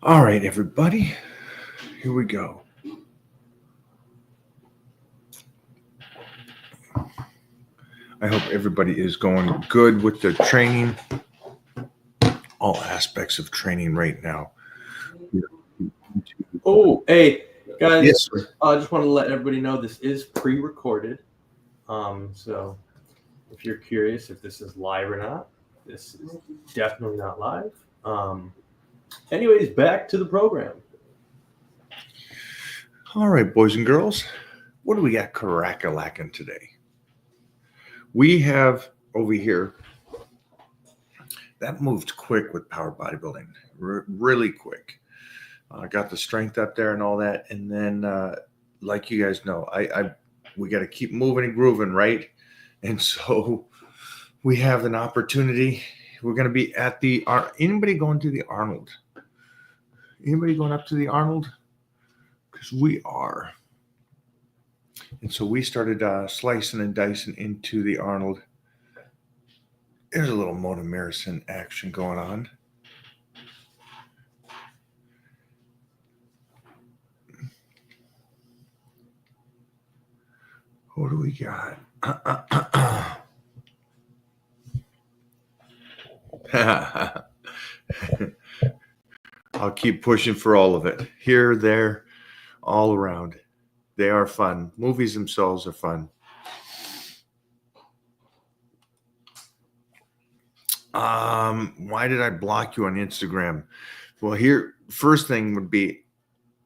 All right, everybody, here we go. I hope everybody is going good with their training, all aspects of training right now. Oh, hey, guys. Yes, sir. I just want to let everybody know this is pre-recorded. So if you're curious if this is live or not, this is definitely not live. Anyways, back to the program. All right, boys and girls, what do we got crack-a-lacking today? We have over here, that moved quick with power bodybuilding, really quick. I got the strength up there and all that. And then, like you guys know, we got to keep moving and grooving, right? And so we have an opportunity. We're going to be at the anybody going to the Arnold? Anybody going up to the Arnold? Because we are. And so we started slicing and dicing into the Arnold. There's a little Mona Marison action going on. What do we got? I'll keep pushing for all of it. Here, there, all around. They are fun. Movies themselves are fun. Why did I block you on Instagram? Well, here, first thing would be,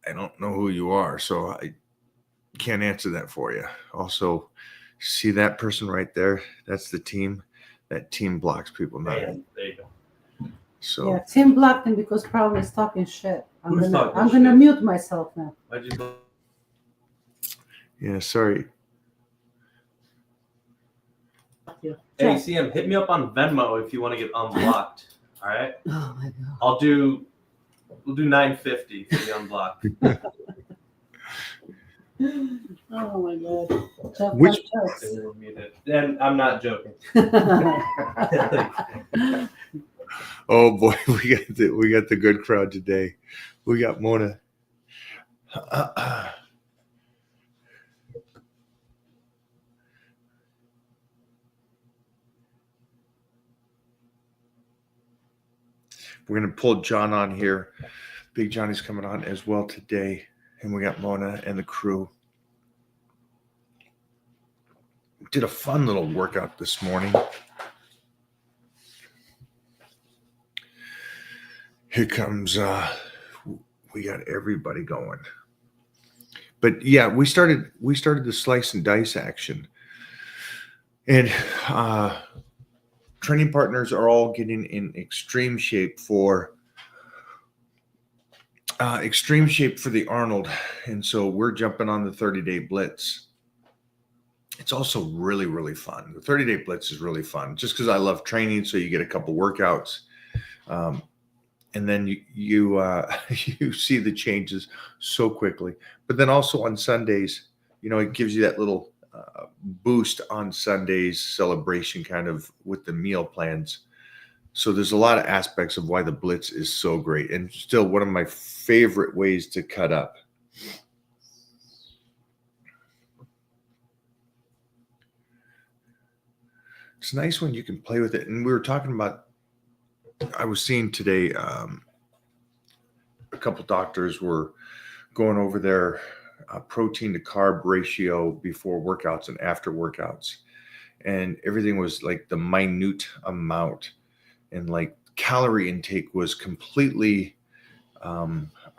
I don't know who you are, so I can't answer that for you. Also, see that person right there? That's the team. That team blocks people. Not There you go. so. Yeah, Tim blocked him because probably he's talking shit. I'm Who's gonna talking shit? mute myself now. Why'd you block? Yeah, sorry. You. Hey, Jeff. CM, hit me up on Venmo if you want to get unblocked. All right. Oh my god. We'll do $9.50 to be unblocked. Oh my god. Jeff Which- got And you're muted. And I'm not joking. jokes. Oh boy, we got the good crowd today. We got Mona. We're gonna pull John on here. Big Johnny's coming on as well today, and we got Mona and the crew. Did a fun little workout this morning. Here comes we got everybody going. But yeah, we started the slice and dice action. And training partners are all getting in extreme shape for the Arnold. And so we're jumping on the 30-day blitz. It's also really, really fun. The 30-day blitz is really fun just because I love training. So you get a couple workouts. And then you see the changes so quickly. But then also on Sundays, it gives you that little boost on Sundays celebration kind of with the meal plans. So there's a lot of aspects of why the blitz is so great and still one of my favorite ways to cut up. It's nice when you can play with it. And we were talking about, I was seeing today, a couple doctors were going over their protein to carb ratio before workouts and after workouts. And everything was like the minute amount. And like calorie intake was completely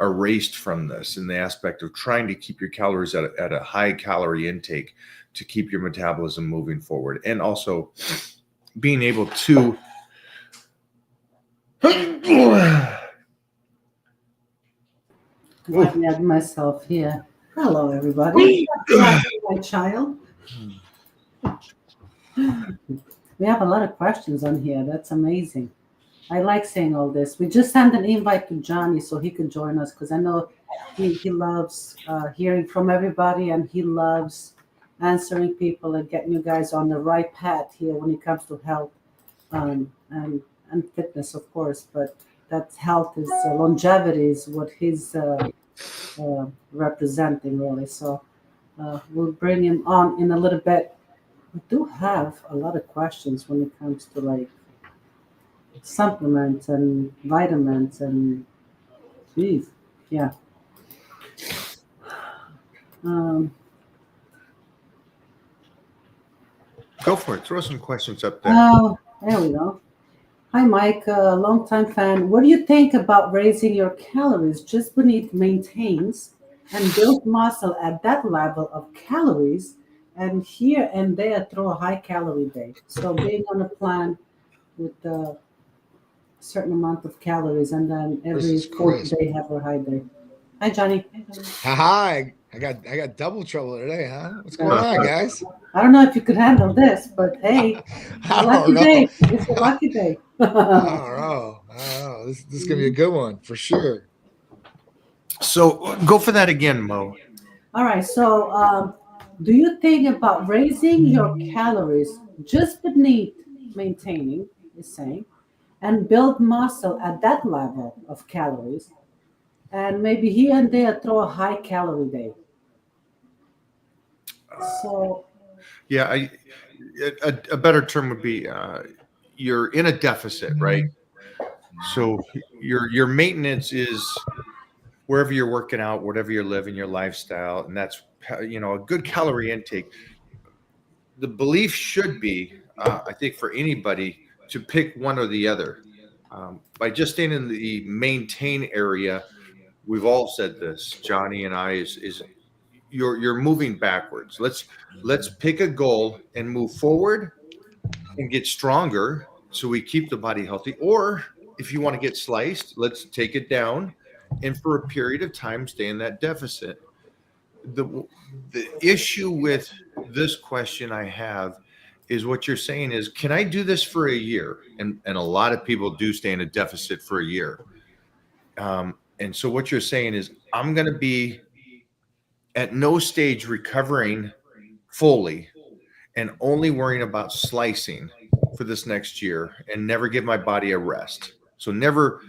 erased from this in the aspect of trying to keep your calories at a high calorie intake to keep your metabolism moving forward. And also being able to I had myself here. Hello, everybody. My child. We have a lot of questions on here. That's amazing. I like saying all this. We just sent an invite to Johnny so he can join us because I know he loves hearing from everybody and he loves answering people and getting you guys on the right path here when it comes to health and fitness, of course. But that health is longevity is what he's representing really. So we'll bring him on in a little bit. We do have a lot of questions when it comes to like supplements and vitamins and geez, yeah. Um, Go for it. Throw some questions up there. oh, there we go. Hi, Mike, longtime fan. What do you think about raising your calories just beneath maintains and build muscle at that level of calories and here and there throw a high calorie day? So being on a plan with a certain amount of calories and then every This is fourth Chris. day have a high day. Hi, Johnny. Hi, I got double trouble today, huh? What's going on, guys? I don't know if you could handle this, but hey, I lucky don't know. day. It's a lucky day. I don't know. This is gonna be a good one for sure. So go for that again, Mo. All right. So, do you think about raising your calories just beneath maintaining, is saying, and build muscle at that level of calories, and maybe here and there throw a high calorie day? So, Yeah, a better term would be you're in a deficit, right? So your maintenance is wherever you're working out, whatever you're living, your lifestyle, and that's a good calorie intake. The belief should be, I think, for anybody to pick one or the other. By just staying in the maintain area, we've all said this, Johnny and I, is you're moving backwards. Let's pick a goal and move forward and get stronger so we keep the body healthy. Or if you want to get sliced, let's take it down and for a period of time stay in that deficit. The issue with this question I have is what you're saying is, can I do this for a year? And a lot of people do stay in a deficit for a year. And so what you're saying is, I'm going to be at no stage recovering fully and only worrying about slicing for this next year and never give my body a rest. So never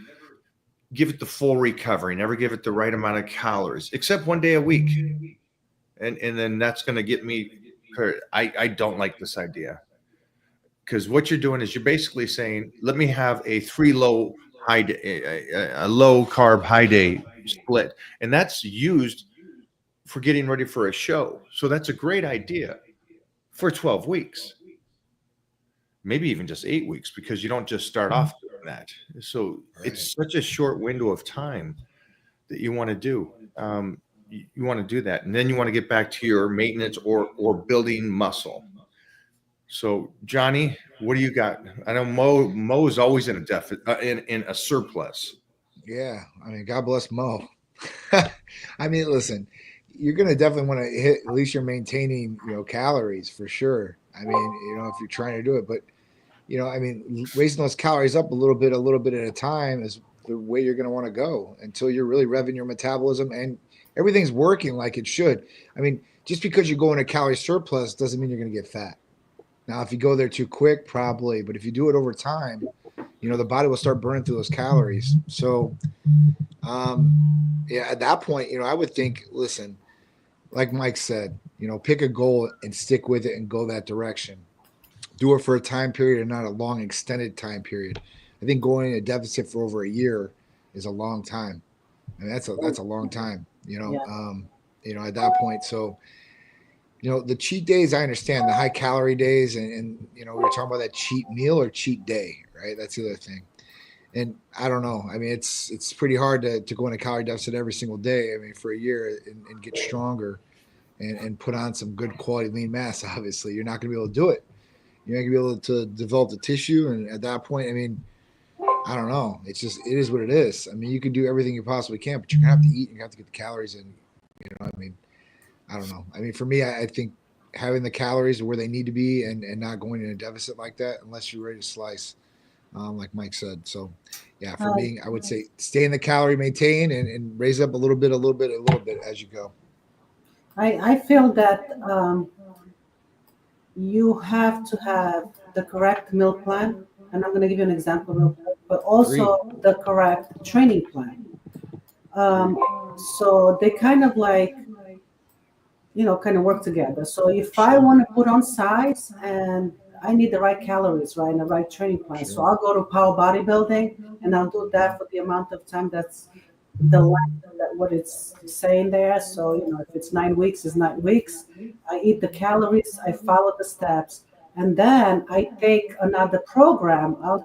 give it the full recovery, never give it the right amount of calories, except one day a week. And then that's going to get me hurt. I don't like this idea, because what you're doing is you're basically saying, let me have a low carb high day split. And that's used for getting ready for a show. So that's a great idea for 12 weeks, maybe even just 8 weeks, because you don't just start off doing that. So it's such a short window of time that you want to do. You want to do that, and then you want to get back to your maintenance or building muscle. So Johnny, what do you got? I know Mo is always in a deficit, in a surplus. Yeah, I mean, God bless Mo. I mean, listen, you're gonna definitely want to hit at least you're maintaining, calories for sure. I mean, if you're trying to do it, but I mean, raising those calories up a little bit at a time is the way you're gonna want to go until you're really revving your metabolism and everything's working like it should. I mean, just because you go in a calorie surplus doesn't mean you're gonna get fat. Now, if you go there too quick, probably, but if you do it over time, the body will start burning through those calories. So, at that point, I would think, listen, like Mike said, pick a goal and stick with it and go that direction. Do it for a time period and not a long extended time period. I think going in a deficit for over a year is a long time. And that's a long time, at that point. So, the cheat days, I understand the high calorie days and we were talking about that cheat meal or cheat day, right? That's the other thing. And I don't know. I mean, it's pretty hard to go in a calorie deficit every single day. I mean, for a year and get stronger and put on some good quality lean mass. Obviously, you're not going to be able to do it. You're not going to be able to develop the tissue. And at that point, I mean, I don't know. It is what it is. I mean, you can do everything you possibly can, but you're going to have to eat and you have to get the calories in. I mean, I don't know. I mean, for me, I think having the calories where they need to be and not going in a deficit like that, unless you're ready to slice, like Mike said. So, yeah, for me, I would say stay in the calorie, maintain, and raise up a little bit as you go. I feel that you have to have the correct meal plan. And I'm going to give you an example real quick. but also the correct training plan. So they kind of like, kind of work together. So if I want to put on size and I need the right calories, right, and the right training plan. So I'll go to power bodybuilding and I'll do that for the amount of time that's the length that what it's saying there. So, if it's 9 weeks, it's 9 weeks. I eat the calories, I follow the steps, and then I take another program. I'll,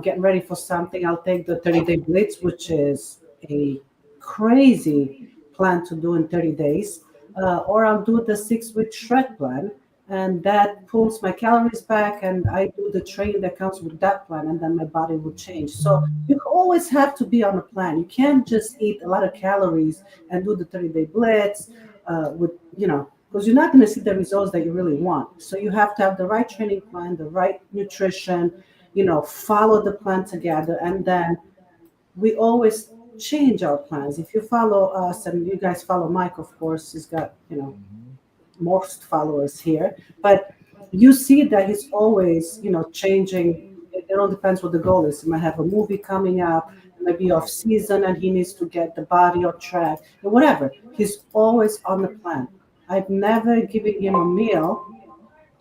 getting ready for something. I'll take the 30-day blitz, which is a crazy plan to do in 30 days. Or I'll do the 6-week shred plan, and that pulls my calories back, and I do the training that comes with that plan, and then my body will change. So you always have to be on a plan. You can't just eat a lot of calories and do the 30-day blitz because you're not going to see the results that you really want. So you have to have the right training plan, the right nutrition, follow the plan together, and then we always change our plans. If you follow us, and you guys follow Mike, of course, he's got, most followers here, but you see that he's always, changing. It all depends what the goal is. He might have a movie coming up, maybe off season, and he needs to get the body on track, or whatever. He's always on the plan. I've never given him a meal,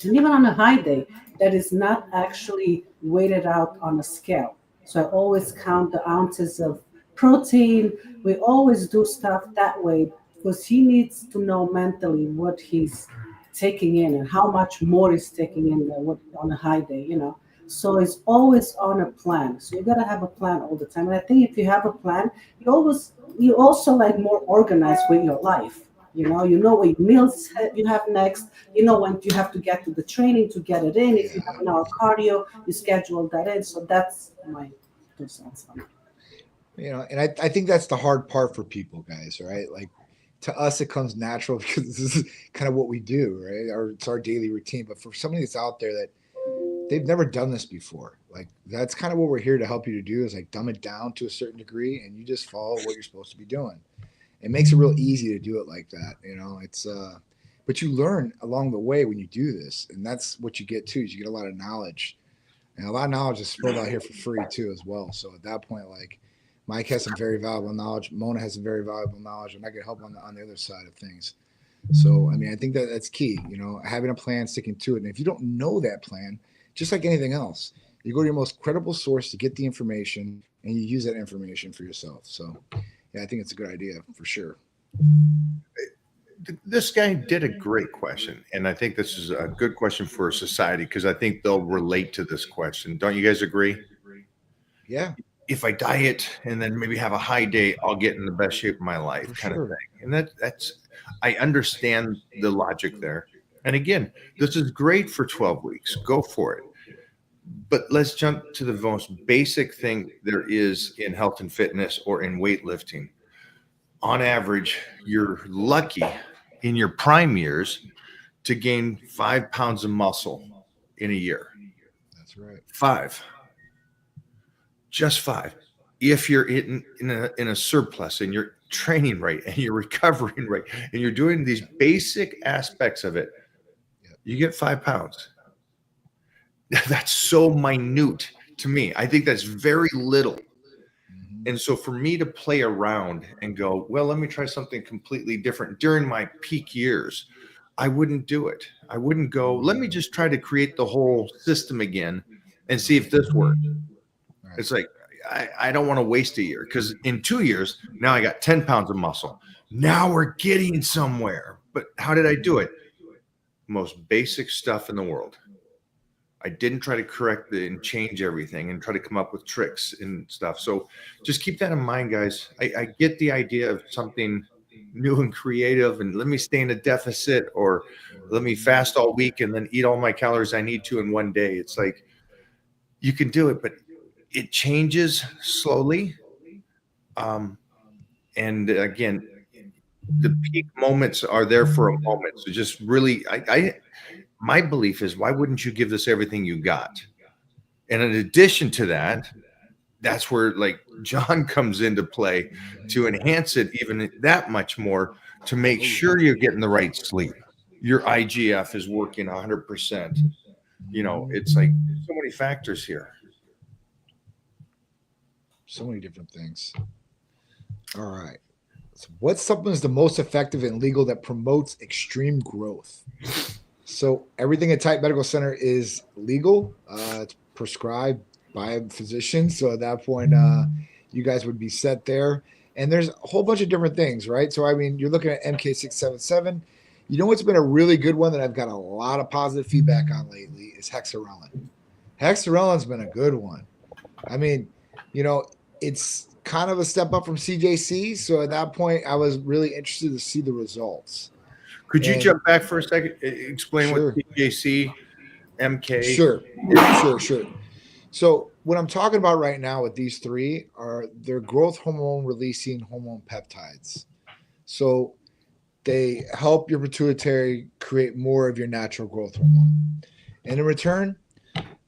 and even on a high day, that is not actually weighted out on a scale. So I always count the ounces of protein. We always do stuff that way because he needs to know mentally what he's taking in and how much more he's taking in than what on a high day. So it's always on a plan. So you gotta have a plan all the time. And I think if you have a plan, you also like more organized with your life. You know what meals you have next. You know when you have to get to the training to get it in. If you have an hour cardio, you schedule that in. So that's my 2 cents on it. And I think that's the hard part for people, guys, right? Like to us, it comes natural because this is kind of what we do, right? It's our daily routine. But for somebody that's out there that they've never done this before, like that's kind of what we're here to help you to do is like dumb it down to a certain degree and you just follow what you're supposed to be doing. It makes it real easy to do it like that. It's, but you learn along the way when you do this. And that's what you get too, is you get a lot of knowledge. And a lot of knowledge is spilled out here for free too, as well. So at that point, like Mike has some very valuable knowledge. Mona has some very valuable knowledge, and I can help on the other side of things. So, I mean, I think that's key, having a plan, sticking to it. And if you don't know that plan, just like anything else, you go to your most credible source to get the information and you use that information for yourself. So yeah, I think it's a good idea for sure. This guy did a great question, and I think this is a good question for society because I think they'll relate to this question. Don't you guys agree? Yeah. If I diet and then maybe have a high day, I'll get in the best shape of my life, kind of thing. And that's I understand the logic there. And again, this is great for 12 weeks. Go for it. But let's jump to the most basic thing there is in health and fitness or in weightlifting. On average, you're lucky in your prime years to gain 5 pounds of muscle in a year. That's right. 5. Just 5. If you're in a surplus and you're training right and you're recovering right and you're doing these basic aspects of it, you get 5 pounds. That's so minute to me. I think that's very little. And so for me to play around and go, well, let me try something completely different during my peak years, I wouldn't do it. I wouldn't go, let me just try to create the whole system again and see if this works. Right. It's like, I don't want to waste a year because in 2 years, now I got 10 pounds of muscle. Now we're getting somewhere. But how did I do it? Most basic stuff in the world. I didn't try to correct it and change everything and try to come up with tricks and stuff. So just keep that in mind, guys. I get the idea of something new and creative and let me stay in a deficit or let me fast all week and then eat all my calories I need to in one day. It's like you can do it, but it changes slowly. And again, the peak moments are there for a moment. So just really, my belief is, why wouldn't you give this everything you got? And in addition to that, that's where like John comes into play to enhance it even that much more to make sure you're getting the right sleep. Your IGF is working 100%. It's like so many factors here. So many different things. All right. So what supplement is the most effective and legal that promotes extreme growth? So everything at Type Medical Center is legal. It's prescribed by a physician. So at that point, you guys would be set there. And there's a whole bunch of different things, right? So, I mean, you're looking at MK677. You know what's been a really good one that I've got a lot of positive feedback on lately is Hexarelin. Hexarelin's been a good one. I mean, it's kind of a step up from CJC. So at that point, I was really interested to see the results. Could you And- jump back for a second? Explain Sure. what PJC, MK. Sure. So what I'm talking about right now with these three are their growth hormone releasing hormone peptides. So they help your pituitary create more of your natural growth hormone. And in return,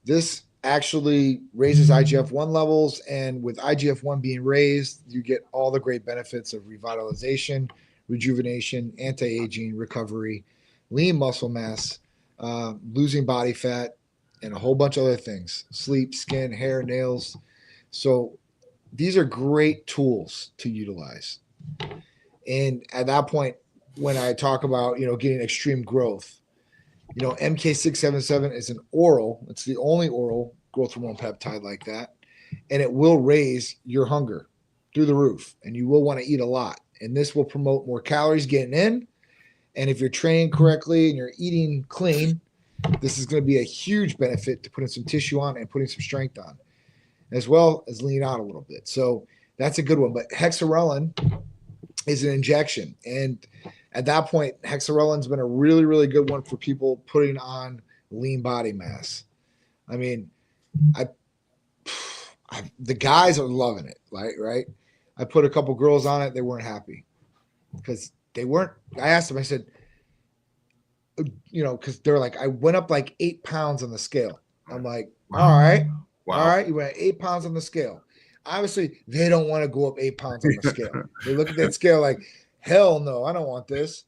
this actually raises IGF-1 levels. And with IGF-1 being raised, you get all the great benefits of revitalization, rejuvenation, anti-aging, recovery, lean muscle mass, losing body fat, and a whole bunch of other things, sleep, skin, hair, nails. So these are great tools to utilize. And at that point, when I talk about, getting extreme growth, MK677 is an oral. It's the only oral growth hormone peptide like that. And it will raise your hunger through the roof. And you will want to eat a lot. And this will promote more calories getting in. And if you're training correctly and you're eating clean, this is going to be a huge benefit to putting some tissue on and putting some strength on, as well as lean out a little bit. So that's a good one. But Hexarelin is an injection. And at that point, Hexarelin's been a really, really good one for people putting on lean body mass. I mean, the guys are loving it, right? I put a couple girls on it. They weren't happy because they weren't. I asked them, I said, because they're like, I went up like 8 pounds on the scale. I'm like, all right. Wow. All right. You went 8 pounds on the scale. Obviously, they don't want to go up 8 pounds on the scale. They look at that scale like, hell no, I don't want this.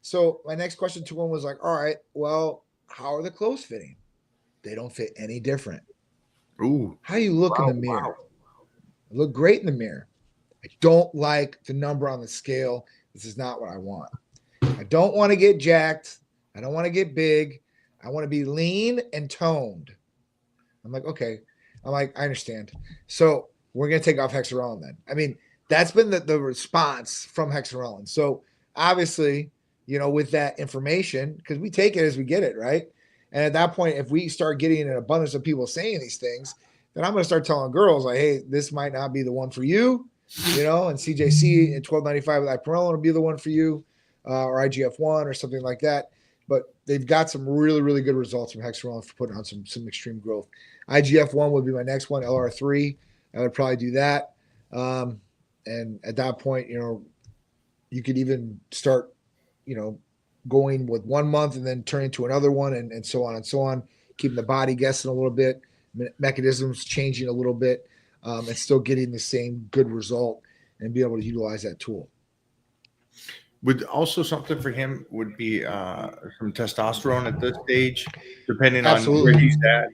So my next question to them was like, all right, well, how are the clothes fitting? They don't fit any different. Ooh. How you look in the mirror? I look great in the mirror. I don't like the number on the scale. This is not what I want. I don't want to get jacked. I don't want to get big. I want to be lean and toned. I'm like, okay. I'm like, I understand. So we're going to take off Hexarelin then. I mean, that's been the response from Hexarelin. So obviously, with that information, because we take it as we get it, right? And at that point, if we start getting an abundance of people saying these things, then I'm going to start telling girls like, hey, this might not be the one for you, and CJC and 1295 with Ipirelin will be the one for you, or IGF-1 or something like that. But they've got some really, really good results from Hexarelin for putting on some extreme growth. IGF-1 would be my next one, LR3. I would probably do that. And at that point, you could even start, going with 1 month and then turning to another one and so on and so on, keeping the body guessing a little bit, mechanisms changing a little bit, and still getting the same good result and be able to utilize that tool. Would also something for him would be some testosterone at this stage, depending Absolutely. on where he's at.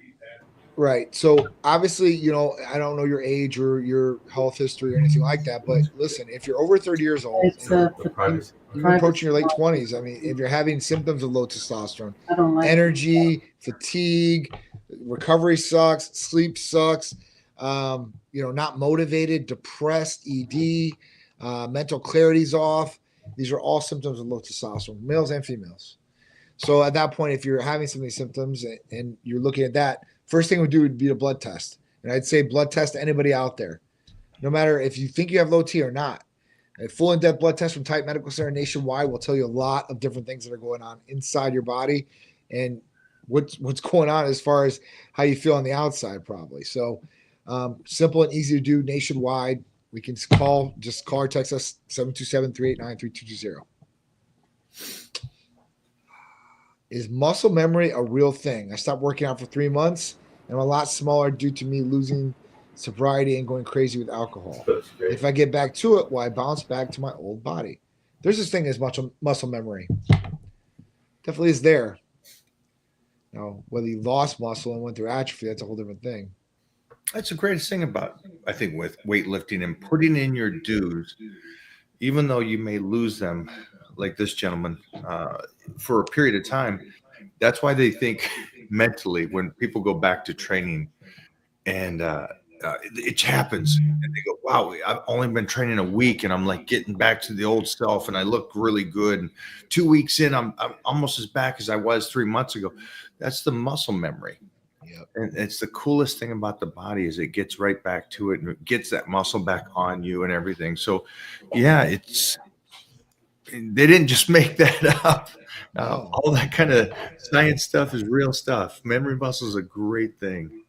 Right. So obviously, I don't know your age or your health history or anything like that, but listen, if you're over 30 years old, It's The privacy. you're approaching your late 20s. I mean, if you're having symptoms of low testosterone, I don't like energy, fatigue, recovery sucks, sleep sucks, not motivated, depressed, ED, mental clarity's off. These are all symptoms of low testosterone, males and females. So at that point, if you're having some of these symptoms and you're looking at that, first thing we do would be a blood test. And I'd say blood test to anybody out there, no matter if you think you have low T or not. A full in-depth blood test from Type Medical Center nationwide will tell you a lot of different things that are going on inside your body and what's going on as far as how you feel on the outside, probably. So simple and easy to do nationwide. We can just call or text us 727-389-3220. Is muscle memory a real thing? I stopped working out for 3 months and I'm a lot smaller due to me losing sobriety and going crazy with alcohol. That's great. If I get back to it, will I bounce back to my old body? There's this thing as muscle memory. Definitely is there. Now, whether you lost muscle and went through atrophy, that's a whole different thing. That's the greatest thing about, I think, with weightlifting and putting in your dues, even though you may lose them, like this gentleman, for a period of time. That's why they think mentally when people go back to training and it happens and they go, wow, I've only been training a week and I'm like getting back to the old self and I look really good. And 2 weeks in, I'm almost as back as I was 3 months ago. That's the muscle memory. Yep. And it's the coolest thing about the body is it gets right back to it and it gets that muscle back on you and everything. So yeah, they didn't just make that up. No. All that kind of science stuff is real stuff. Memory muscle is a great thing.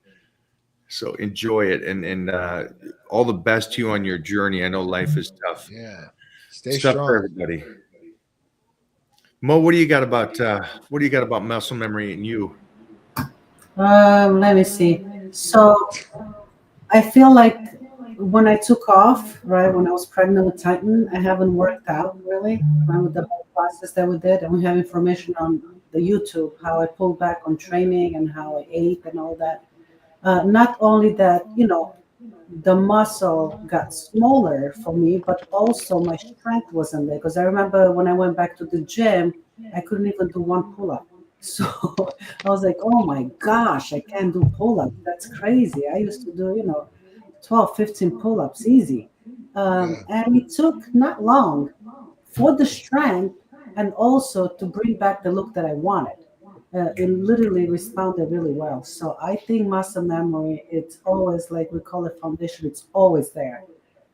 So enjoy it and all the best to you on your journey. I know life is tough. Yeah. Stay It's tough for strong. everybody. Mo, what do you got about muscle memory and you? Let me see. So I feel like when I took off, right, when I was pregnant with Titan, I haven't worked out really, right, with the whole process that we did. And we have information on the YouTube, how I pulled back on training and how I ate and all that. Not only that, the muscle got smaller for me, but also my strength wasn't there. Because I remember when I went back to the gym, I couldn't even do one pull up. So I was like, oh my gosh, I can't do pull up. That's crazy. I used to do, 12, 15 pull ups easy. Yeah. And it took not long for the strength and also to bring back the look that I wanted. It literally responded really well. So I think muscle memory, it's always like we call it foundation, it's always there.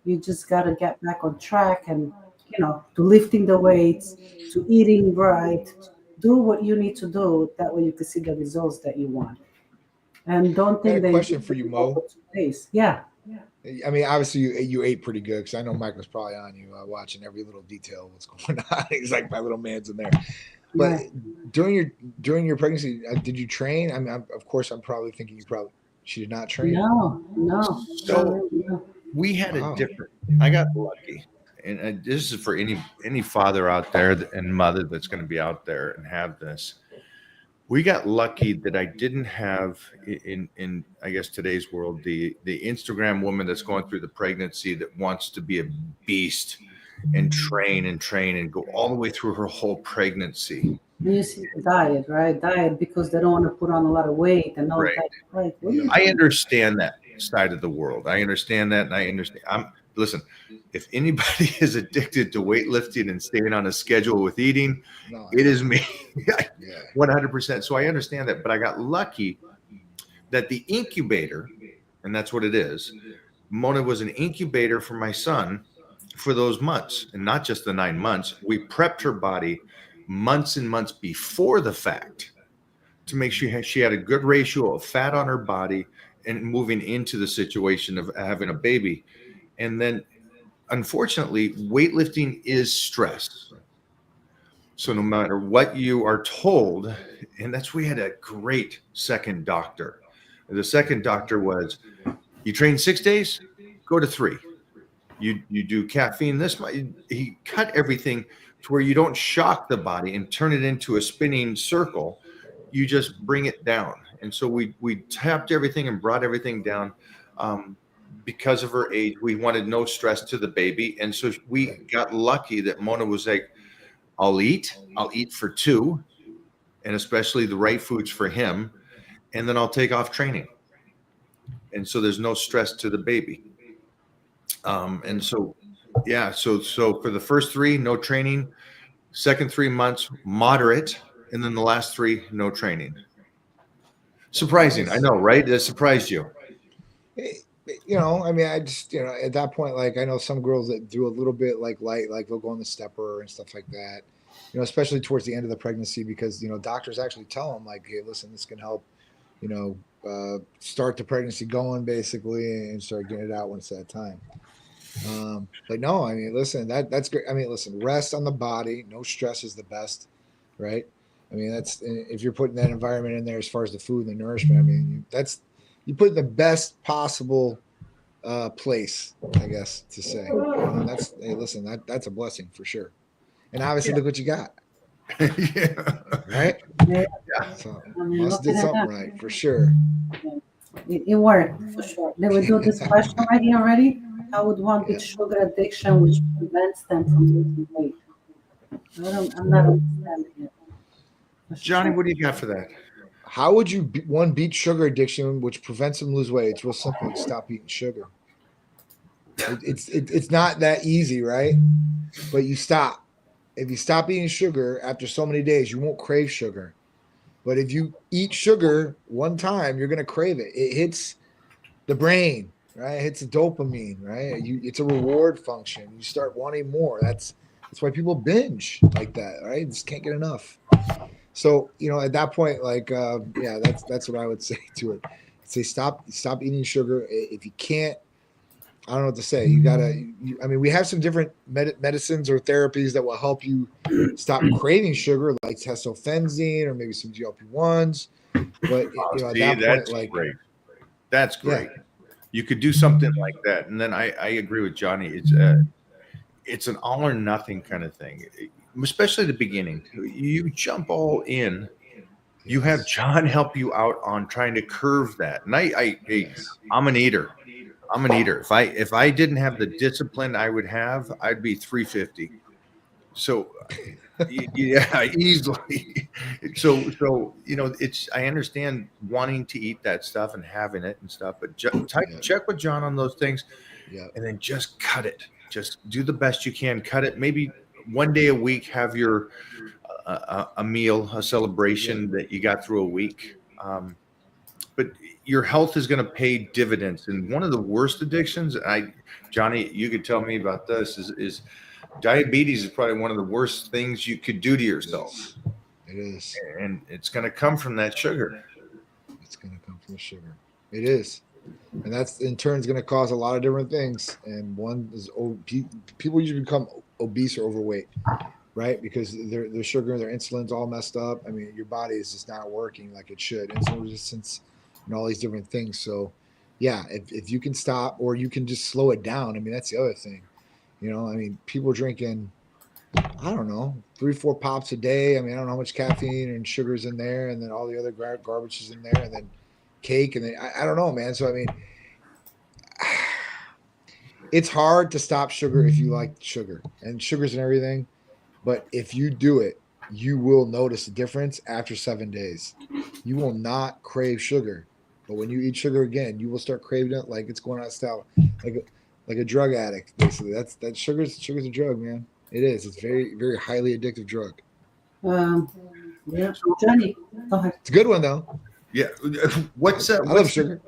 You just got to get back on track and, to lifting the weights, to eating right, do what you need to do. That way you can see the results that you want. And don't Got a think that question for you, Mo. 2 days. Yeah. I mean, obviously you ate pretty good because I know Mike was probably on you watching every little detail of what's going on. He's like, my little man's in there. But Right. during your pregnancy, did you train? I mean, of course, I'm probably thinking she did not train. No, no, So no. we had a Wow. different. I got lucky, and this is for any father out there and mother that's going to be out there and have this. We got lucky that I didn't have in I guess today's world the Instagram woman that's going through the pregnancy that wants to be a beast and train and go all the way through her whole pregnancy. And you see the diet, right? Diet because they don't want to put on a lot of weight and all Right. that. Like, what are you I doing? understand that side of the world. I understand that, and I understand. Listen. If anybody is addicted to weightlifting and staying on a schedule with eating, No. it is me. Yeah. 100%. So I understand that, but I got lucky that the incubator, and that's what it is, Mona was an incubator for my son for those months, and not just the 9 months. We prepped her body months and months before the fact to make sure she had a good ratio of fat on her body and moving into the situation of having a baby. And then, unfortunately, weightlifting is stress. So no matter what you are told, and that's we had a great second doctor. The second doctor was, you train 6 days, go to 3. You do caffeine this much. He cut everything to where you don't shock the body and turn it into a spinning circle. You just bring it down. And so we tapped everything and brought everything down. Because of her age, we wanted no stress to the baby. And so we got lucky that Mona was like, I'll eat for 2, and especially the right foods for him. And then I'll take off training. And so there's no stress to the baby. And so, yeah, so for the first 3, no training, second 3 months, moderate. And then the last 3, no training. Surprising. I know, right? It surprised you. I mean, I just, at that point, like, I know some girls that do a little bit like light, like they'll go on the stepper and stuff like that, especially towards the end of the pregnancy, because, doctors actually tell them, like, hey, listen, this can help, start the pregnancy going basically and start getting it out when it's that time. But no, I mean, listen, that's great. I mean, listen, rest on the body, no stress is the best, right? I mean, that's, if you're putting that environment in there as far as the food and the nourishment, I mean, you put the best possible place, I guess, to say. Hey, listen, that's a blessing for sure. And obviously, look what you got. Yeah. Right? Yeah. So I mean, must look did at something that. right for sure. It worked for sure. Did we do this question right here already? How would one beat sugar addiction, which prevents them from losing weight? I'm not understanding it. Johnny, what do you got for that? How would you one beat sugar addiction, which prevents them lose weight? It's real simple. Stop eating sugar. It's not that easy, right? But you stop. If you stop eating sugar after so many days, you won't crave sugar. But if you eat sugar one time, you're gonna crave it. It hits the brain, right? It hits the dopamine, right? It's a reward function. You start wanting more. That's why people binge like that, right? Just can't get enough. So at that point, that's what I would say to it. Say stop eating sugar. If you can't, I don't know what to say. You gotta. We have some different medicines or therapies that will help you stop craving sugar, like tesofensine or maybe some GLP-1s. But at that point, great. That's great. Yeah. You could do something like that, and then I agree with Johnny. It's an all or nothing kind of thing, especially the beginning. You jump all in. You have John help you out on trying to curve that, and I'm an eater. I'm an eater. If I didn't have the discipline I would have, I'd be 350. So yeah, easily. So I understand wanting to eat that stuff and having it and stuff, but check with John on those things, and then just cut it. Just do the best you can. Cut it. Maybe one day a week. Have your a meal, a celebration that you got through a week. But your health is going to pay dividends. And one of the worst addictions, Johnny, you could tell me about this, is diabetes is probably one of the worst things you could do to yourself. It is. And it's going to come from that sugar. It's going to come from the sugar. It is. And that's in turn is going to cause a lot of different things. And one is people usually become obese or overweight, right? Because their sugar and their insulin's all messed up. Your body is just not working like it should. Insulin resistance and all these different things. So yeah, if you can stop or you can just slow it down. That's the other thing. People drinking, I don't know, 3-4 pops a day. I don't know how much caffeine and sugar's in there, and then all the other garbage is in there, and then cake, and then I don't know, man. So it's hard to stop sugar if you like sugar, and sugar's and everything. But if you do it, you will notice a difference after 7 days. You will not crave sugar. But when you eat sugar again, you will start craving it like it's going out of style, like a drug addict. Basically, that sugar's a drug, man. It is. It's very, very highly addictive drug. Yeah, Johnny, go ahead. It's a good one though. Yeah. I love sugar.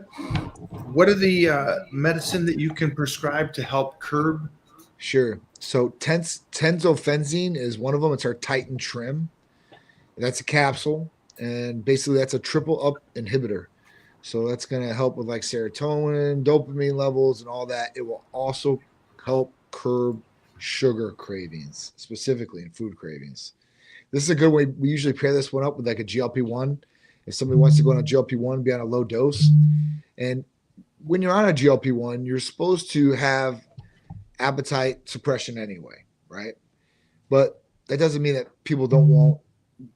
What are the medicine that you can prescribe to help curb? Sure. So tenzofensine is one of them. It's our Titan Trim. That's a capsule, and basically that's a triple up inhibitor. So that's going to help with like serotonin, dopamine levels, and all that. It will also help curb sugar cravings, specifically in food cravings. This is a good way. We usually pair this one up with like a GLP-1. If somebody wants to go on a GLP-1, be on a low dose. And when you're on a GLP-1, you're supposed to have appetite suppression anyway, right? But that doesn't mean that people won't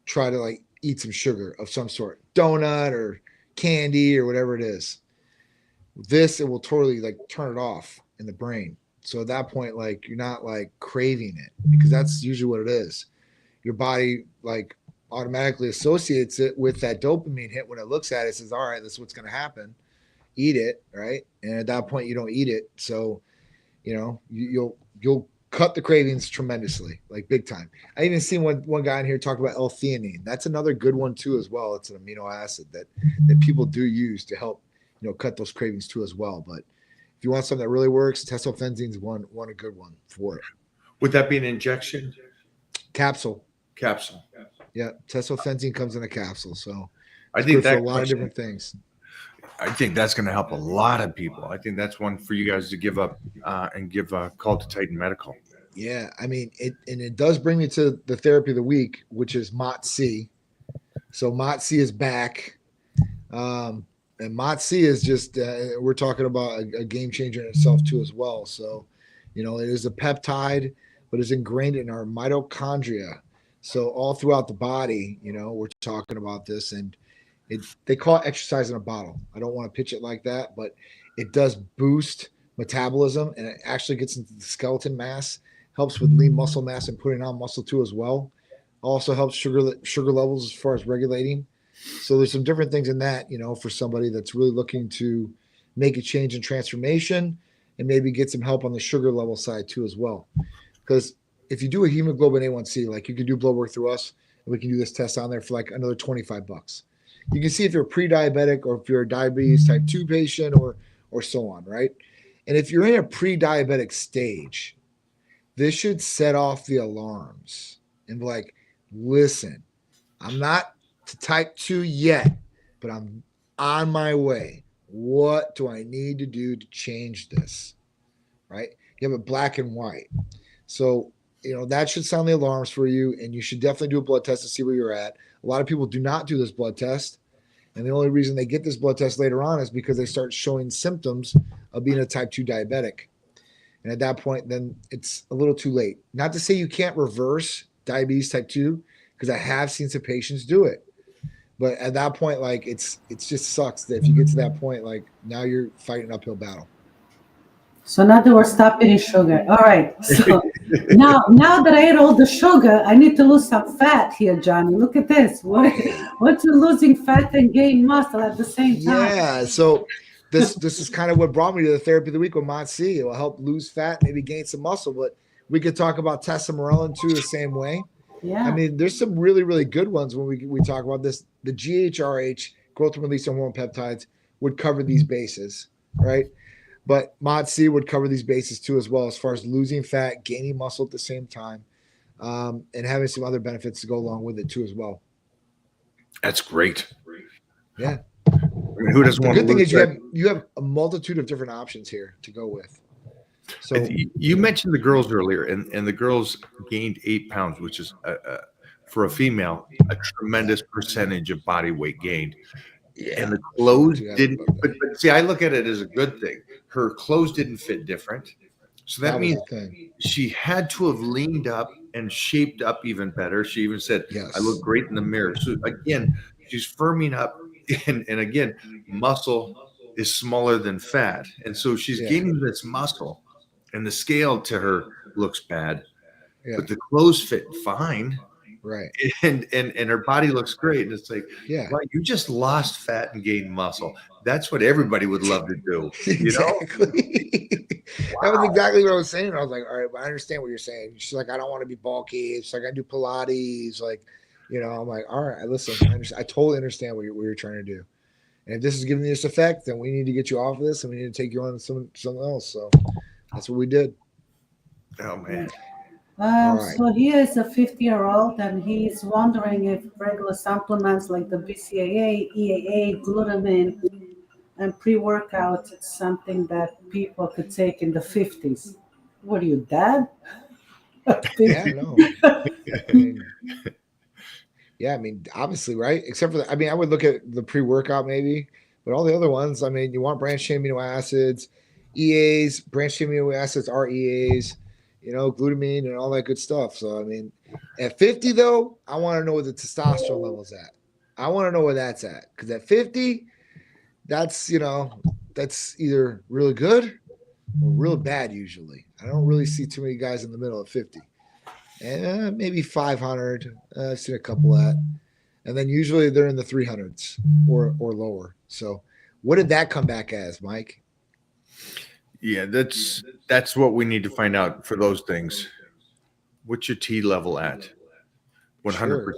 try to like eat some sugar of some sort, donut or candy or whatever it is. It will totally like turn it off in the brain. So at that point, like you're not like craving it, because that's usually what it is. Your body like automatically associates it with that dopamine hit. When it looks at it, says, all right, this is what's going to happen. Eat it, right? And at that point, you don't eat it. So, you'll cut the cravings tremendously, like big time. I even seen one guy in here talk about L-theanine. That's another good one too, as well. It's an amino acid that people do use to help, cut those cravings too as well. But if you want something that really works, tesofensine is one a good one for it. Would that be an injection? Capsule. Yeah, tesofensine comes in a capsule. So I think that for a lot of different things. I think that's going to help a lot of people. I think that's one for you guys to give up and give a call to Titan Medical. Yeah, it does bring me to the therapy of the week, which is MOTS-c. So MOTS-c is back, and MOTS-c is just we're talking about a game changer in itself too as well. So, it is a peptide, but it's ingrained in our mitochondria. So all throughout the body, we're talking about this, and They call it exercise in a bottle. I don't want to pitch it like that, but it does boost metabolism and it actually gets into the skeleton mass, helps with lean muscle mass and putting on muscle too as well. Also helps sugar levels as far as regulating. So there's some different things in that, for somebody that's really looking to make a change in transformation and maybe get some help on the sugar level side too as well. Because if you do a hemoglobin A1C, like you can do blood work through us, and we can do this test on there for like another $25. You can see if you're pre-diabetic or if you're a diabetes type 2 patient or so on, right? And if you're in a pre-diabetic stage, this should set off the alarms and be like, listen, I'm not to type 2 yet, but I'm on my way. What do I need to do to change this? Right? You have it black and white. So, that should sound the alarms for you, and you should definitely do a blood test to see where you're at. A lot of people do not do this blood test, and the only reason they get this blood test later on is because they start showing symptoms of being a type 2 diabetic. And at that point, then it's a little too late. Not to say you can't reverse diabetes type 2, because I have seen some patients do it. But at that point, like it's just sucks that if you get to that point, like now you're fighting an uphill battle. So now that we're stop eating sugar. All right. So now that I ate all the sugar, I need to lose some fat here, Johnny. Look at this. What's losing fat and gain muscle at the same time? Yeah. So this is kind of what brought me to the therapy of the week with Mod C. It will help lose fat, maybe gain some muscle. But we could talk about tesamorelin too the same way. Yeah. I mean, there's some really, really good ones when we talk about this. The GHRH, growth release hormone peptides, would cover these bases, right? But Mod C would cover these bases too as well, as far as losing fat, gaining muscle at the same time, and having some other benefits to go along with it too as well. That's great. Yeah. I mean, who doesn't The want to good thing lose is fat? you have a multitude of different options here to go with. So You mentioned the girls earlier, and the girls gained 8 pounds, which is for a female a tremendous percentage of body weight gained. yeah, And the clothes Yeah, didn't. but- But see, I look at it as a good thing. Her clothes didn't fit different, so that was means the thing. she had to have leaned up and shaped up even better. She even said, Yes. "I look great in the mirror." So again, she's firming up, and again, muscle is smaller than fat, and so she's Yeah. gaining this muscle, and the scale to her looks bad, Yeah. but the clothes fit fine, Right. and her body looks great. And it's like, Yeah. well, you just lost fat and gained muscle. That's what everybody would love to do. Exactly. That was exactly what I was saying. I was like, all right, but I understand what you're saying. She's like, I don't want to be bulky. She's like, I do Pilates. Like, I'm like, all right, listen, I totally understand what you're trying to do. And if this is giving you this effect, then we need to get you off of this and we need to take you on something else. So that's what we did. Oh man. Right. So he is a 50-year-old and he's wondering if regular supplements like the BCAA, EAA, glutamine, and pre-workouts is something that people could take in the 50s. What are you, dad? Yeah, no. I mean, obviously, right? Except for, I would look at the pre-workout maybe, but all the other ones, you want branched chain amino acids, EAs, branched chain amino acids are EAs, glutamine and all that good stuff. So, at 50 though, I want to know where the testosterone level's at. I want to know where that's at. Because at 50, that's either really good or real bad usually. I don't really see too many guys in the middle of 50. And maybe 500. I've seen a couple of that. And then usually they're in the 300s or lower. So what did that come back as, Mike? Yeah, that's what we need to find out for those things. What's your T level at? 100%.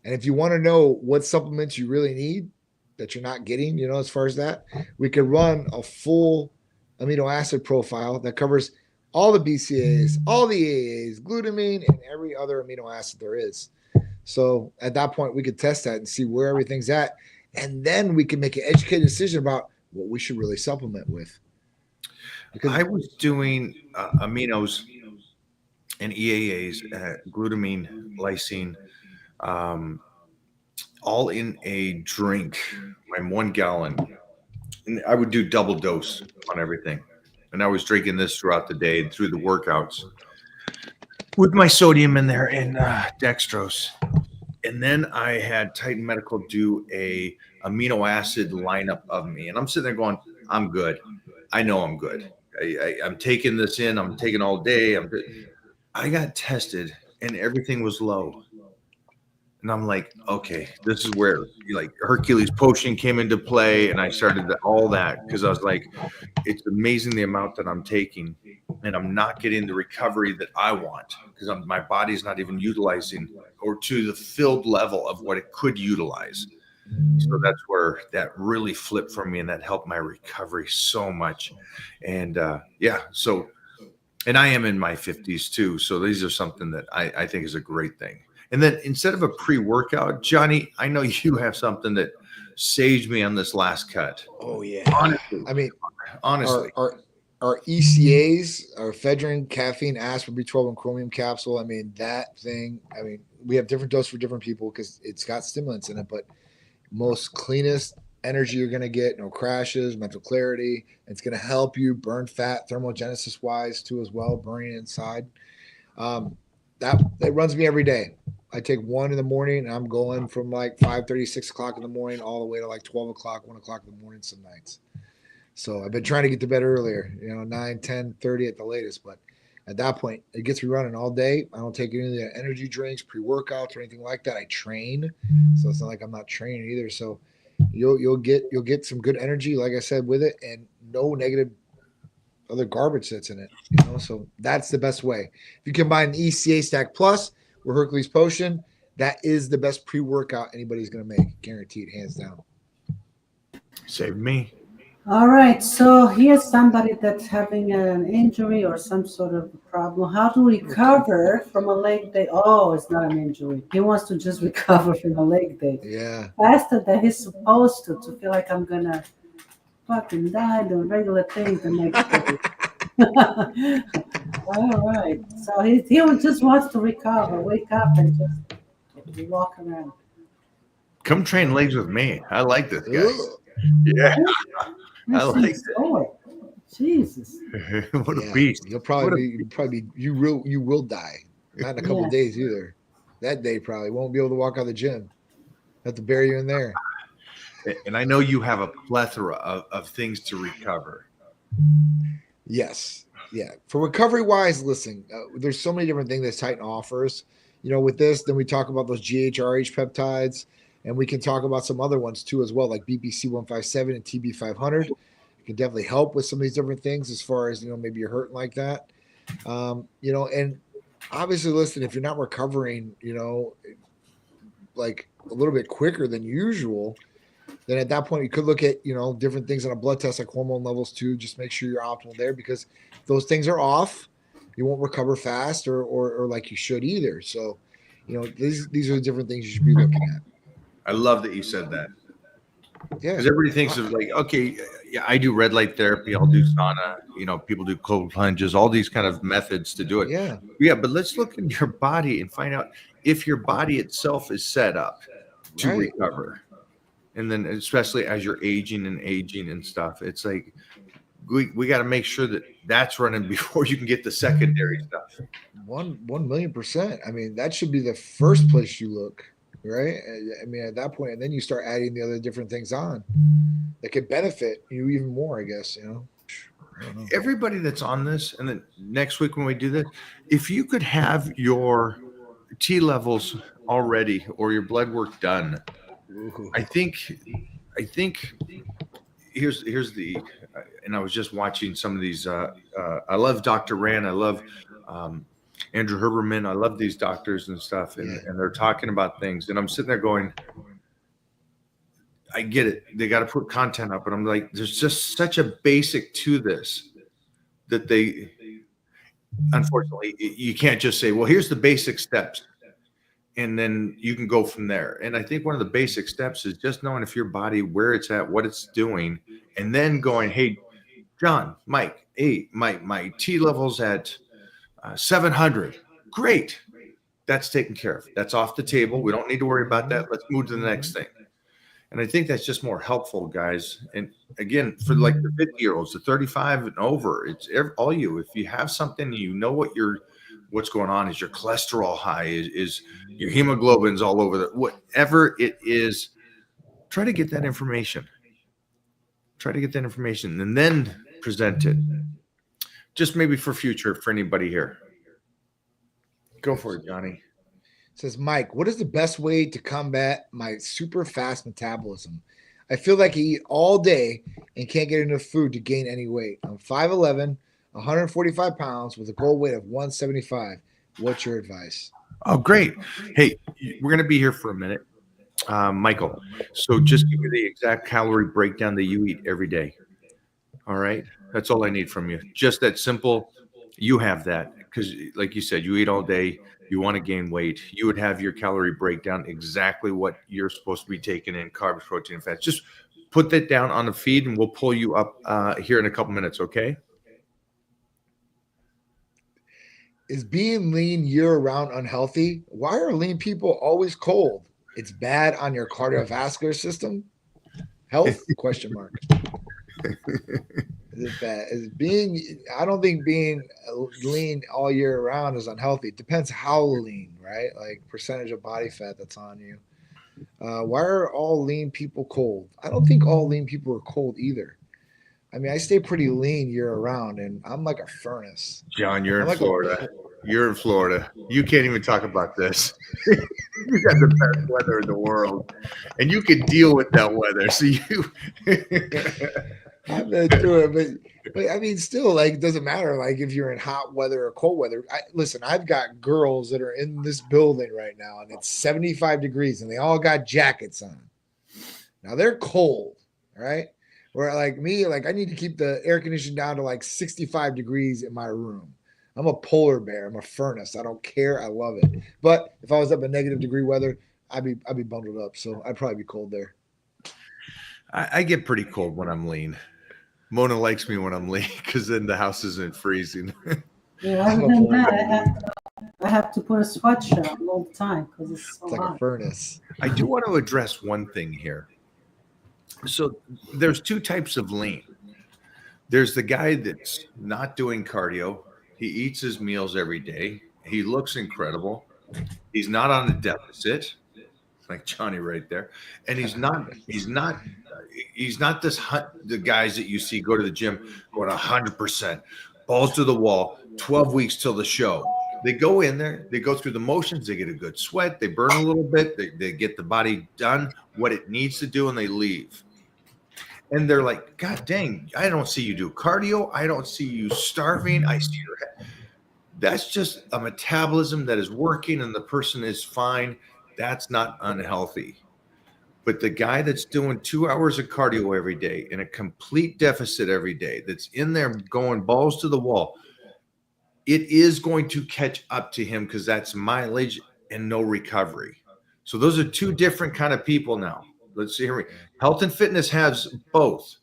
And if you want to know what supplements you really need that you're not getting, as far as that, we could run a full amino acid profile that covers all the BCAAs, all the AAs, glutamine, and every other amino acid there is. So at that point, we could test that and see where everything's at. And then we can make an educated decision about what we should really supplement with. Because I was doing aminos and EAAs, glutamine, lysine, all in a drink, in 1 gallon. And I would do double dose on everything. And I was drinking this throughout the day and through the workouts with my sodium in there and dextrose. And then I had Titan Medical do a amino acid lineup of me, and I'm sitting there going, I'm good. I know I'm good. I'm taking this in. I'm taking all day. I got tested, and everything was low. And I'm like, okay, this is where like Hercules potion came into play, and I started all that because I was like, it's amazing the amount that I'm taking, and I'm not getting the recovery that I want because my body's not even utilizing or to the filled level of what it could utilize. So that's where that really flipped for me, and that helped my recovery so much. And yeah, so and I am in my 50s too, so these are something that I think is a great thing. And then instead of a pre-workout, Johnny, I know you have something that saved me on this last cut. Oh yeah. Honestly, I mean, honestly. our ECAs, our ephedrine, caffeine, aspirin, B12, and chromium capsule. I mean, that thing. I mean, we have different doses for different people because it's got stimulants in it, but most cleanest energy you're going to get, no crashes, mental clarity. It's going to help you burn fat thermogenesis wise too as well, burning inside. That runs me every day. I take one in the morning and I'm going from like 5:30, 6 o'clock in the morning all the way to like 12 o'clock, 1 o'clock in the morning some nights. So I've been trying to get to bed earlier, 9, 10, 30 at the latest. But at that point, it gets me running all day. I don't take any of the energy drinks, pre-workouts, or anything like that. I train. So it's not like I'm not training either. So you'll get some good energy, like I said, with it, and no negative other garbage that's in it. So that's the best way. If you combine ECA Stack Plus with Hercules Potion, that is the best pre-workout anybody's gonna make, guaranteed, hands down. Saved me. All right, so here's somebody that's having an injury or some sort of problem. How to recover from a leg day? Oh, it's not an injury. He wants to just recover from a leg day Yeah. faster than he's supposed to feel like I'm gonna fucking die doing regular things the next day. All right, so he just wants to recover, wake up and just walk around. Come train legs with me. I like this guy. Ugh. Yeah, I This like is good. Jesus. what a Yeah. beast. You'll What a- probably you will die. Not in a couple Yeah. of days either. That day probably won't be able to walk out of the gym. Have to bury you in there. And I know you have a plethora of things to recover. Yes. Yeah. For recovery wise, listen, there's so many different things that Titan offers. With this, then we talk about those GHRH peptides, and we can talk about some other ones too as well, like BPC 157 and TB 500. It can definitely help with some of these different things as far as, maybe you're hurting like that. And obviously, listen, if you're not recovering, like a little bit quicker than usual, then at that point you could look at different things on a blood test like hormone levels too. Just make sure you're optimal there, because if those things are off, you won't recover fast or like you should either. So these are the different things you should be looking at. I love that you said that. Yeah. Because everybody thinks of like, okay, yeah, I do red light therapy, I'll do sauna, people do cold plunges, all these kind of methods to do it. Yeah. But let's look in your body and find out if your body itself is set up to Right. recover. And then especially as you're aging and stuff, it's like we got to make sure that that's running before you can get the secondary stuff. 1,000,000%. I mean, that should be the first place you look, right? I mean, at that point, and then you start adding the other different things on that could benefit you even more, I guess. I don't know. Everybody that's on this, and then next week when we do this, if you could have your T levels already or your blood work done, Ooh. I think here's the and I was just watching some of these. I love Dr. Rand. I love Andrew Herberman. I love these doctors and stuff, and they're talking about things, and I'm sitting there going, I get it. They got to put content up, but I'm like, there's just such a basic to this that they, unfortunately, you can't just say, well, here's the basic steps, and then you can go from there. And I think one of the basic steps is just knowing if your body, where it's at, what it's doing, and then going, hey, John, Mike, hey, my T level's at 700. Great. That's taken care of. That's off the table. We don't need to worry about that. Let's move to the next thing. And I think that's just more helpful, guys. And again, for like the 50-year-olds, the 35 and over, it's all you. If you have something, what what's going on? Is your cholesterol high? Is your hemoglobin's all over the whatever it is? Try to get that information. Try to get that information and then present it. Just maybe for future for anybody here. Go for it, Johnny. Says Mike, what is the best way to combat my super fast metabolism? I feel like I eat all day and can't get enough food to gain any weight. I'm 5'11", 145 pounds with a goal weight of 175. What's your advice? Oh, great. Hey, we're going to be here for a minute. Michael, so just give me the exact calorie breakdown that you eat every day. All right. That's all I need from you. Just that simple. You have that because, like you said, you eat all day. You want to gain weight. You would have your calorie breakdown exactly what you're supposed to be taking in carbs, protein, and fats. Just put that down on the feed and we'll pull you up here in a couple minutes. Okay. Is being lean year-round unhealthy? Why are lean people always cold? It's bad on your cardiovascular system? Health? Question mark. Is it bad? I don't think being lean all year round is unhealthy. It depends how lean, right? Like percentage of body fat that's on you. Why are all lean people cold? I don't think all lean people are cold either. I mean, I stay pretty lean year round and I'm like a furnace. John, you're I'm in like Florida. You're in Florida. You can't even talk about this. You got the best weather in the world, and you can deal with that weather. So you, I'm gonna do it, but I mean, still, like, it doesn't matter. Like, if you're in hot weather or cold weather. Listen, I've got girls that are in this building right now, and it's 75 degrees, and they all got jackets on. Now they're cold, right? Where like me, like I need to keep the air conditioning down to like 65 degrees in my room. I'm a polar bear. I'm a furnace. I don't care. I love it. But if I was up in negative degree weather, I'd be bundled up. So I'd probably be cold there. I get pretty cold when I'm lean. Mona likes me when I'm lean because then the house isn't freezing. Yeah, other than that, I have to put a sweatshirt on all the time because it's so It's like a hot. furnace. I do want to address one thing here. So there's two types of lean. There's the guy that's not doing cardio. He eats his meals every day. He looks incredible. He's not on a deficit, like Johnny right there. And he's not this the guys that you see go to the gym going 100%, balls to the wall, 12 weeks till the show. They go in there, they go through the motions, they get a good sweat, they burn a little bit, they get the body done what it needs to do, and they leave. And they're like, God dang, I don't see you do cardio. I don't see you starving. I see your head. That's just a metabolism that is working and the person is fine. That's not unhealthy. But the guy that's doing 2 hours of cardio every day in a complete deficit every day, that's in there going balls to the wall, it is going to catch up to him because that's mileage and no recovery. So those are two different kind of people now. Let's see here. Health and fitness has both.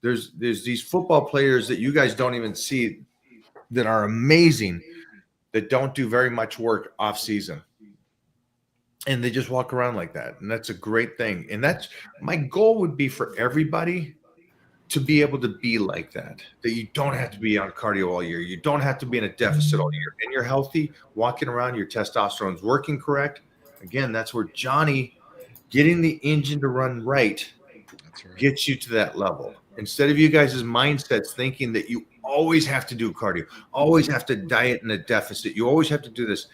There's these football players that you guys don't even see that are amazing that don't do very much work off season. And they just walk around like that. And that's a great thing. And that's my goal would be for everybody to be able to be like that you don't have to be on cardio all year. You don't have to be in a deficit all year. And you're healthy, walking around, your testosterone's working correct. Again, that's where Johnny getting the engine to run right gets you to that level. Instead of you guys' mindsets thinking that you always have to do cardio, always have to diet in a deficit, you always have to do this.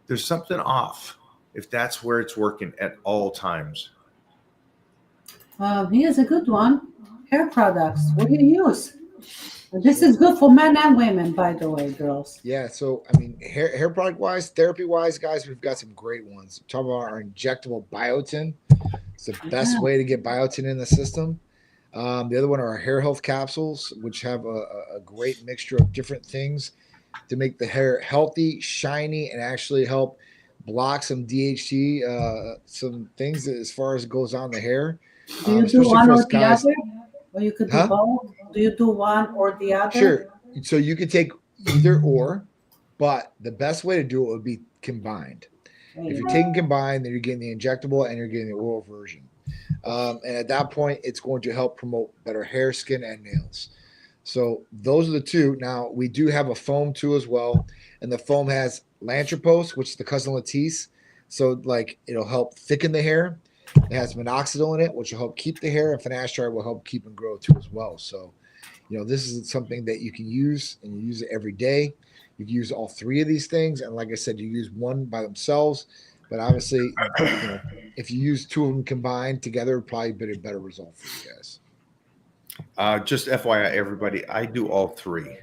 There's something off if that's where it's working at all times. Here's a good one. Hair products. What do you use? This is good for men and women, by the way, girls. Yeah, so I mean, hair product wise, therapy wise, guys, we've got some great ones. Talk about our injectable biotin. It's the best way to get biotin in the system. The other one are our hair health capsules, which have a great mixture of different things to make the hair healthy, shiny, and actually help block some DHT, some things that, as far as it goes on the hair. Do you do one or the other? Or you could do both? Do you do one or the other? Sure. So you could take either or, but the best way to do it would be combined. If you're taking combined, then you're getting the injectable and you're getting the oral version. And at that point, it's going to help promote better hair, skin, and nails. So those are the two. Now we do have a foam too as well, and the foam has Lantropos, which is the cousin Latisse. So like it'll help thicken the hair. It has minoxidil in it, which will help keep the hair, and finasteride will help keep and grow too as well. So, this is something that you can use, and you use it every day. You can use all three of these things, and like I said, you use one by themselves, but obviously, if you use two of them combined together, it'd probably be a better result for you guys. Just FYI, everybody, I do all three.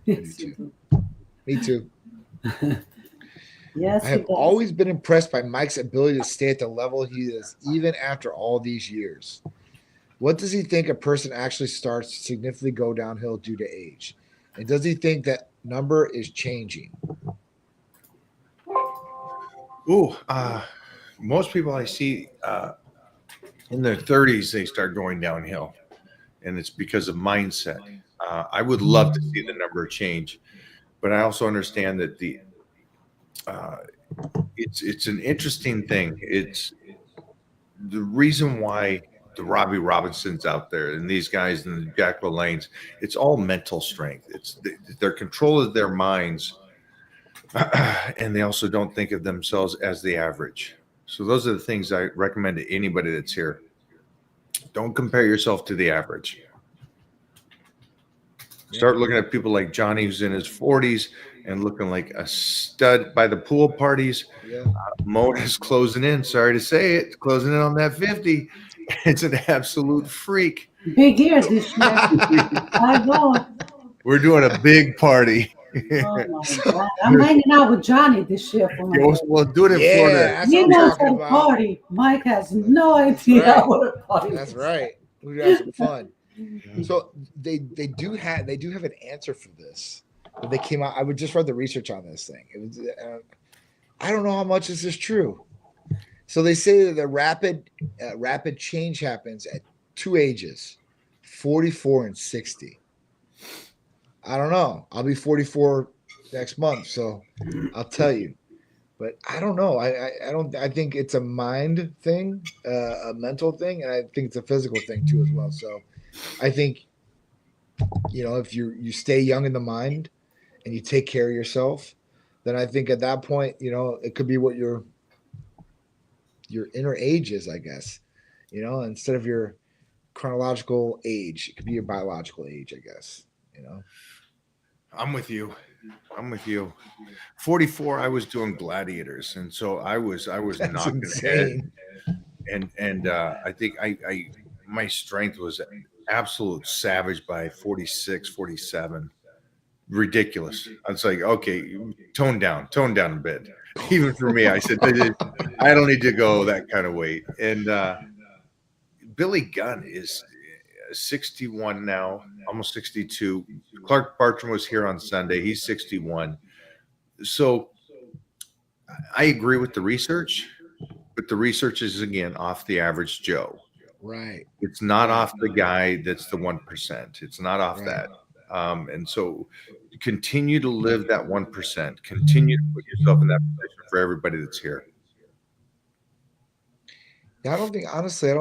Yes, you do. Me too. Yes, I he have does. always been impressed by Mike's ability to stay at the level he is, even after all these years. What does he think a person actually starts to significantly go downhill due to age? And does he think that number is changing? Ooh, most people I see in their 30s, they start going downhill, and it's because of mindset. I would love to see the number change, but I also understand that it's an interesting thing. It's the reason why the Robbie Robinsons out there and these guys and the Jack LaLannes, it's all mental strength. It's their control of their minds, and they also don't think of themselves as the average. So those are the things I recommend to anybody that's here. Don't compare yourself to the average. Start looking at people like Johnny, who's in his 40s and looking like a stud by the pool parties. Yeah. Mona's closing in. Sorry to say it, closing in on that 50. It's an absolute freak. Big year this year. I know. We're doing a big party. Oh my God. I'm hanging out with Johnny this year for my We'll do it in Yeah, Florida. that's He what I'm knows talking how to about. party. Mike has no idea right. what a party That's is. right. We have some fun. So they do have an answer for this. But they came out. I would just read the research on this thing. It was I don't know how much this is true. So they say that the rapid change happens at two ages, 44 and 60. I don't know. I'll be 44 next month, so I'll tell you. But I don't know. I don't. I think it's a mind thing, a mental thing, and I think it's a physical thing too as well. So I think if you stay young in the mind and you take care of yourself, then I think at that point, it could be what your inner age is, I guess. Instead of your chronological age, it could be your biological age, I guess. I'm with you. 44, I was doing gladiators, and so I was That's knocking insane. ahead, and I think I my strength was absolute savage by 46, 47. Ridiculous. I was like, okay, tone down a bit. Even for me, I said, I don't need to go that kind of weight. And Billy Gunn is 61 now, almost 62. Clark Bartram was here on Sunday. He's 61. So I agree with the research, but the research is, again, off the average Joe. Right. It's not off the guy that's the 1%. It's not off Right. that. And so continue to live that 1%. Continue to put yourself in that position for everybody that's here. Yeah, I don't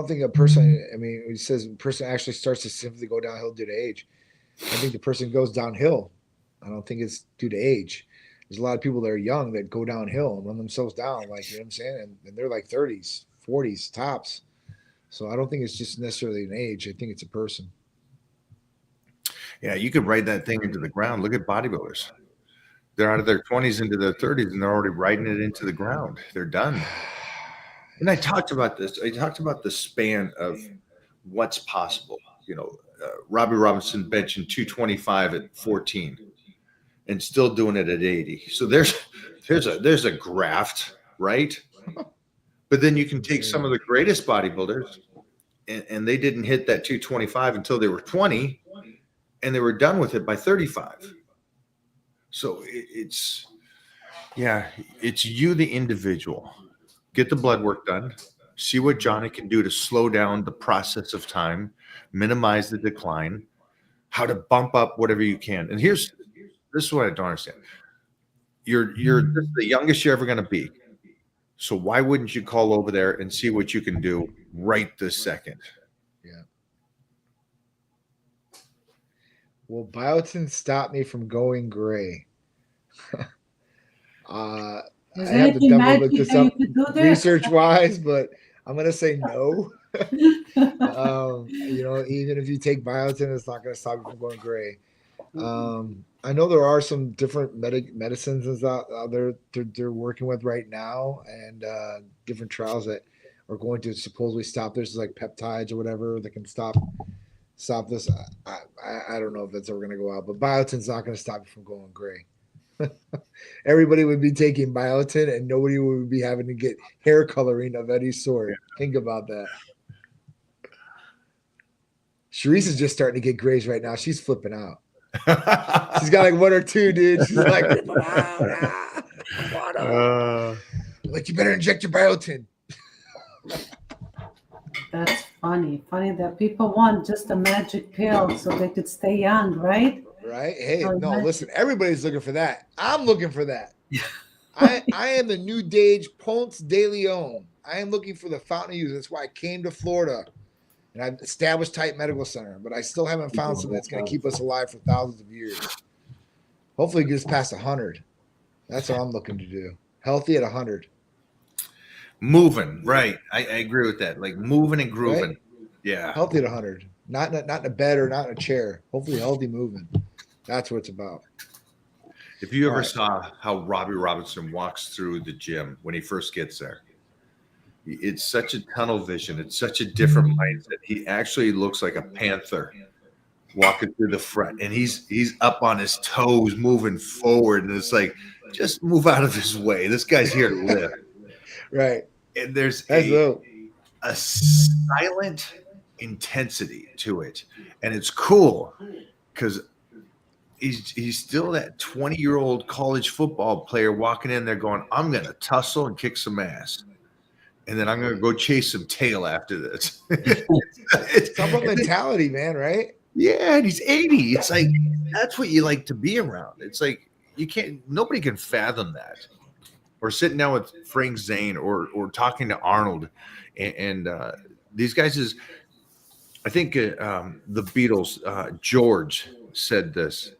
think a person, it says a person actually starts to simply go downhill due to age. I think the person goes downhill. I don't think it's due to age. There's a lot of people that are young that go downhill and run themselves down, like, you know what I'm saying? And they're like 30s, 40s tops. So I don't think it's just necessarily an age. I think it's a person. Yeah, you could write that thing into the ground. Look at bodybuilders. They're out of their 20s into their 30s, and they're already writing it into the ground. They're done. And I talked about this. I talked about the span of what's possible. Robbie Robinson benching 225 at 14 and still doing it at 80. So there's a graft, right? But then you can take some of the greatest bodybuilders, and they didn't hit that 225 until they were 20, and they were done with it by 35. So it's you, the individual. Get the blood work done. See what Johnny can do to slow down the process of time, minimize the decline, how to bump up whatever you can. And this is what I don't understand. You're this is the youngest you're ever going to be. So why wouldn't you call over there and see what you can do right this second? Yeah. Will biotin stop me from going gray? Is I there have to anything double look magic this that you up could do there? research wise, but I'm gonna say no. Even if you take biotin, it's not gonna stop you from going gray. I know there are some different medicines out there they're working with right now, and different trials that are going to supposedly stop this, like peptides or whatever that can stop this. I don't know if that's ever going to go out, but biotin's not going to stop you from going gray. Everybody would be taking biotin, and nobody would be having to get hair coloring of any sort. Think about that. Sharice is just starting to get grays right now. She's flipping out. She's got like one or two, dude. She's like, rip them out. Like, you better inject your biotin. That's funny. Funny that people want just a magic pill so they could stay young, right? Right? Hey, Oh, no, magic. listen, everybody's looking for that. I'm looking for that. I am the new Dage Ponce de Leon. I am looking for the fountain of youth. That's why I came to Florida. And I've established Titan Medical Center, but I still haven't found something that's going to keep us alive for thousands of years. Hopefully it gets past 100. That's what I'm looking to do. Healthy at 100. Moving, right. I agree with that. Like moving and grooving. Right? Yeah. Healthy at 100. Not in a bed or not in a chair. Hopefully healthy moving. That's what it's about. If you ever Right. saw how Robbie Robinson walks through the gym when he first gets there, it's such a tunnel vision. It's such a different mindset. He actually looks like a panther walking through the front, and he's up on his toes, moving forward, and it's like, just move out of his way. This guy's here to live. Right. And there's That's dope. a silent intensity to it, and it's cool because he's still that 20-year-old college football player walking in there going, I'm gonna tussle and kick some ass, and then I'm gonna go chase some tail after this. It's all about mentality, man, right? Yeah, and he's 80. It's like that's what you like to be around. It's like nobody can fathom that. Or sitting down with Frank Zane or talking to Arnold, and these guys is, I think the Beatles, George said this.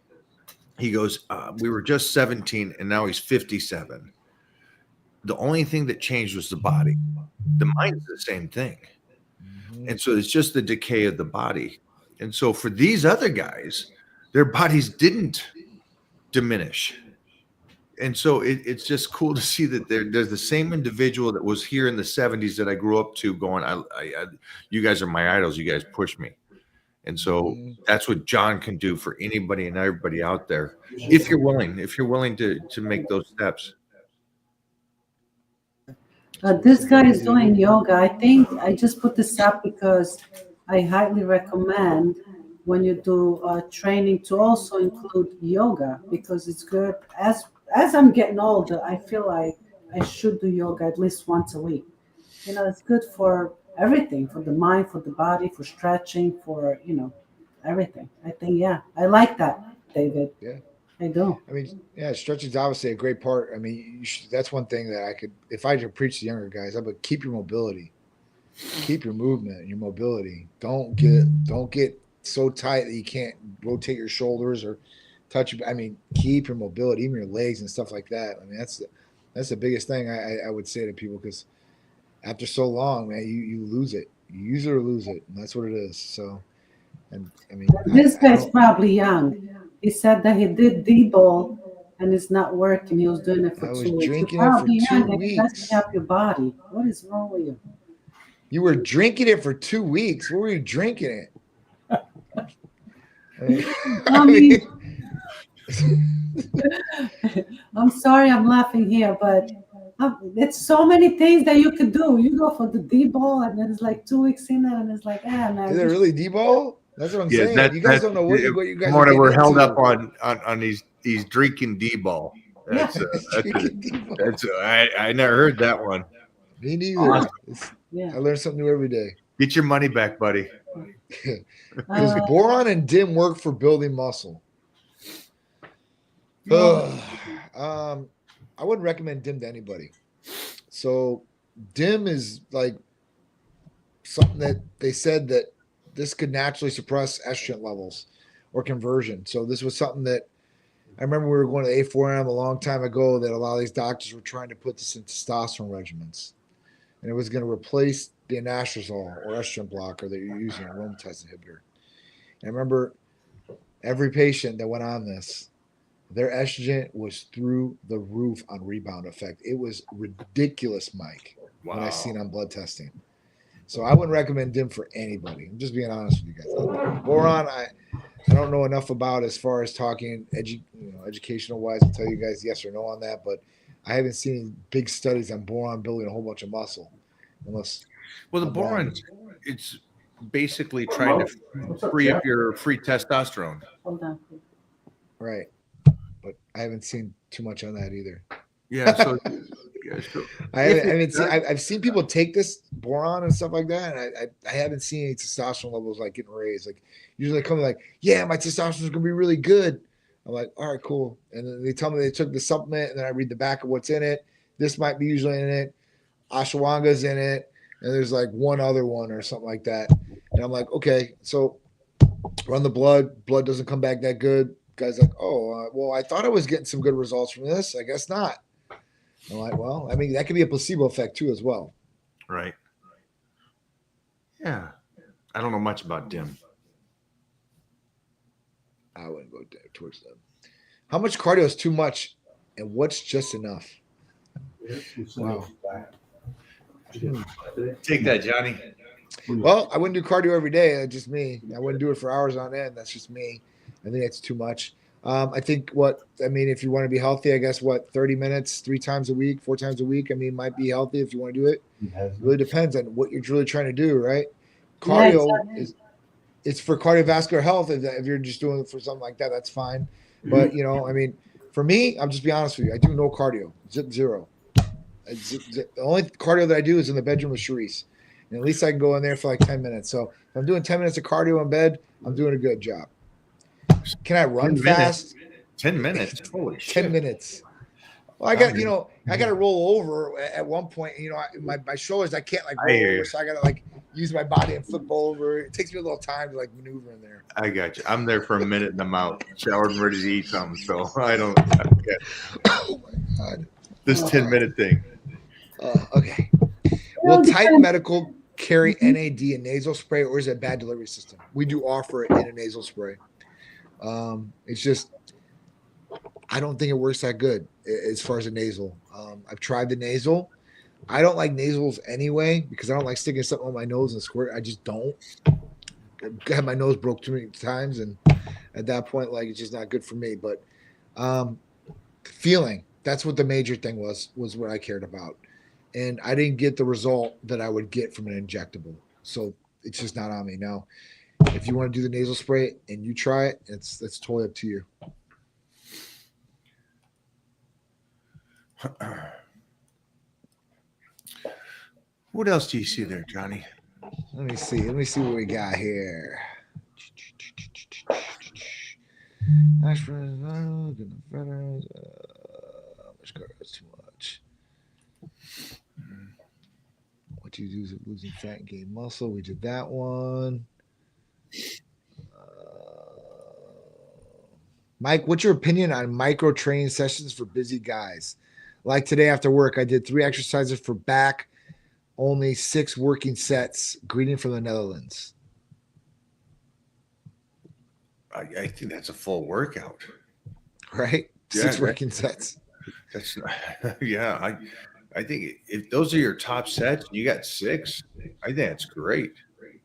He goes, we were just 17 and now he's 57. The only thing that changed was the body. The mind is the same thing. And so it's just the decay of the body. And so for these other guys, their bodies didn't diminish. And so it's just cool to see that there's the same individual that was here in the 70s that I grew up to going, you guys are my idols. You guys push me. And so that's what John can do for anybody and everybody out there. If you're willing to make those steps. This guy is doing yoga. I think I just put this up because I highly recommend when you do training to also include yoga because it's good. As I'm getting older, I feel like I should do yoga at least once a week. It's good for everything, for the mind, for the body, for stretching, for everything. I think, yeah, I like that, David. Yeah. I do. I mean, yeah, stretching is obviously a great part. I mean, that's one thing that I could, if I could preach to younger guys, I would keep your mobility, keep your movement and your mobility. Don't get so tight that you can't rotate your shoulders or touch. I mean, keep your mobility, even your legs and stuff like that. I mean, that's the biggest thing I would say to people because after so long, man, you lose it. You use it or lose it, and that's what it is. So, and I mean, This guy's probably young. He said that he did D-ball and it's not working. He was doing it for I was 2 weeks. drinking You're it for probably 2 young and it weeks. doesn't help your body. What is wrong with you? You were drinking it for 2 weeks. What were you drinking it? I mean, I'm sorry I'm laughing here, but it's so many things that you could do. You go for the D-ball and then it's like 2 weeks in there and it's like, man. Is it really D-ball? That's what I'm saying. You guys don't know what you guys More are we're getting held into. up on these drinking D-ball. That's, Drinking D-ball. I never heard that one. Me neither. Yeah. I learn something new every day. Get your money back, buddy. Does boron and DIM work for building muscle? I wouldn't recommend DIM to anybody. So DIM is like something that they said that this could naturally suppress estrogen levels or conversion. So this was something that I remember we were going to A4M a long time ago that a lot of these doctors were trying to put this in testosterone regimens. And it was going to replace the anastrozole or estrogen blocker that you're using, aromatase inhibitor. And I remember every patient that went on this, their estrogen was through the roof on rebound effect. It was ridiculous, Mike, when I seen on blood testing. So I wouldn't recommend DIM for anybody. I'm just being honest with you guys. Boron, I don't know enough about as far as talking educational wise to tell you guys yes or no on that, but I haven't seen big studies on boron building a whole bunch of muscle. Unless Well, the boron, it's basically trying to free up your free testosterone. Hold on. right. But I haven't seen too much on that either. Yeah. So, I've seen people take this boron and stuff like that, and I haven't seen any testosterone levels like getting raised. Like usually they come like, yeah, my testosterone is gonna be really good. I'm like, all right, cool. And then they tell me they took the supplement, and then I read the back of what's in it. This might be usually in it. Ashwagandha's in it, and there's like one other one or something like that. And I'm like, okay, so run the blood. Blood doesn't come back that good. Guy's like, oh, well, I thought I was getting some good results from this. I guess not. I'm like, well, I mean, that could be a placebo effect too, as well. Right. Yeah. I don't know much about DIM. I wouldn't go towards them. How much cardio is too much, and what's just enough? Wow. Take that, Johnny. Well, I wouldn't do cardio every day. That's just me. I wouldn't do it for hours on end. That's just me. I think that's too much. I think if you want to be healthy, I guess 30 minutes, 3 times a week, 4 times a week, might be healthy if you want to do it. It really depends on what you're really trying to do, right? Cardio it's for cardiovascular health. If you're just doing it for something like that, that's fine. But, for me, I'll just be honest with you. I do no cardio, zero. The only cardio that I do is in the bedroom with Sharice. And at least I can go in there for like 10 minutes. So if I'm doing 10 minutes of cardio in bed, I'm doing a good job. Can I run fast? 10 minutes. Holy 10 shit. minutes. Well, I got to roll over at one point. My shoulders, I can't roll over. So I got to use my body and flip over. It takes me a little time to maneuver in there. I got you. I'm there for a minute and I'm out, showered and ready to eat something. So I don't get Oh my God. this 10-minute thing. Okay. Will Titan Medical carry NAD and nasal spray, or is it a bad delivery system? We do offer it in a nasal spray. It's just, I don't think it works that good as far as a nasal. I've tried the nasal. I don't like nasals anyway because I don't like sticking something on my nose and squirt. I just don't. I had my nose broke too many times, and at that point, it's just not good for me. But feeling, that's what the major thing was what I cared about. And I didn't get the result that I would get from an injectable. So it's just not on me. Now, if you want to do the nasal spray and you try it, that's totally up to you. What else do you see there, Johnny? Let me see what we got here. That's too much. What you do is losing fat and gain muscle. We did that one. Mike, what's your opinion on micro training sessions for busy guys? Like today after work, I did 3 exercises for back, only 6 working sets. Greeting from the Netherlands. I think that's a full workout. Right? Yeah, 6 working sets. That's yeah. I think if those are your top sets, you got 6. I think that's great.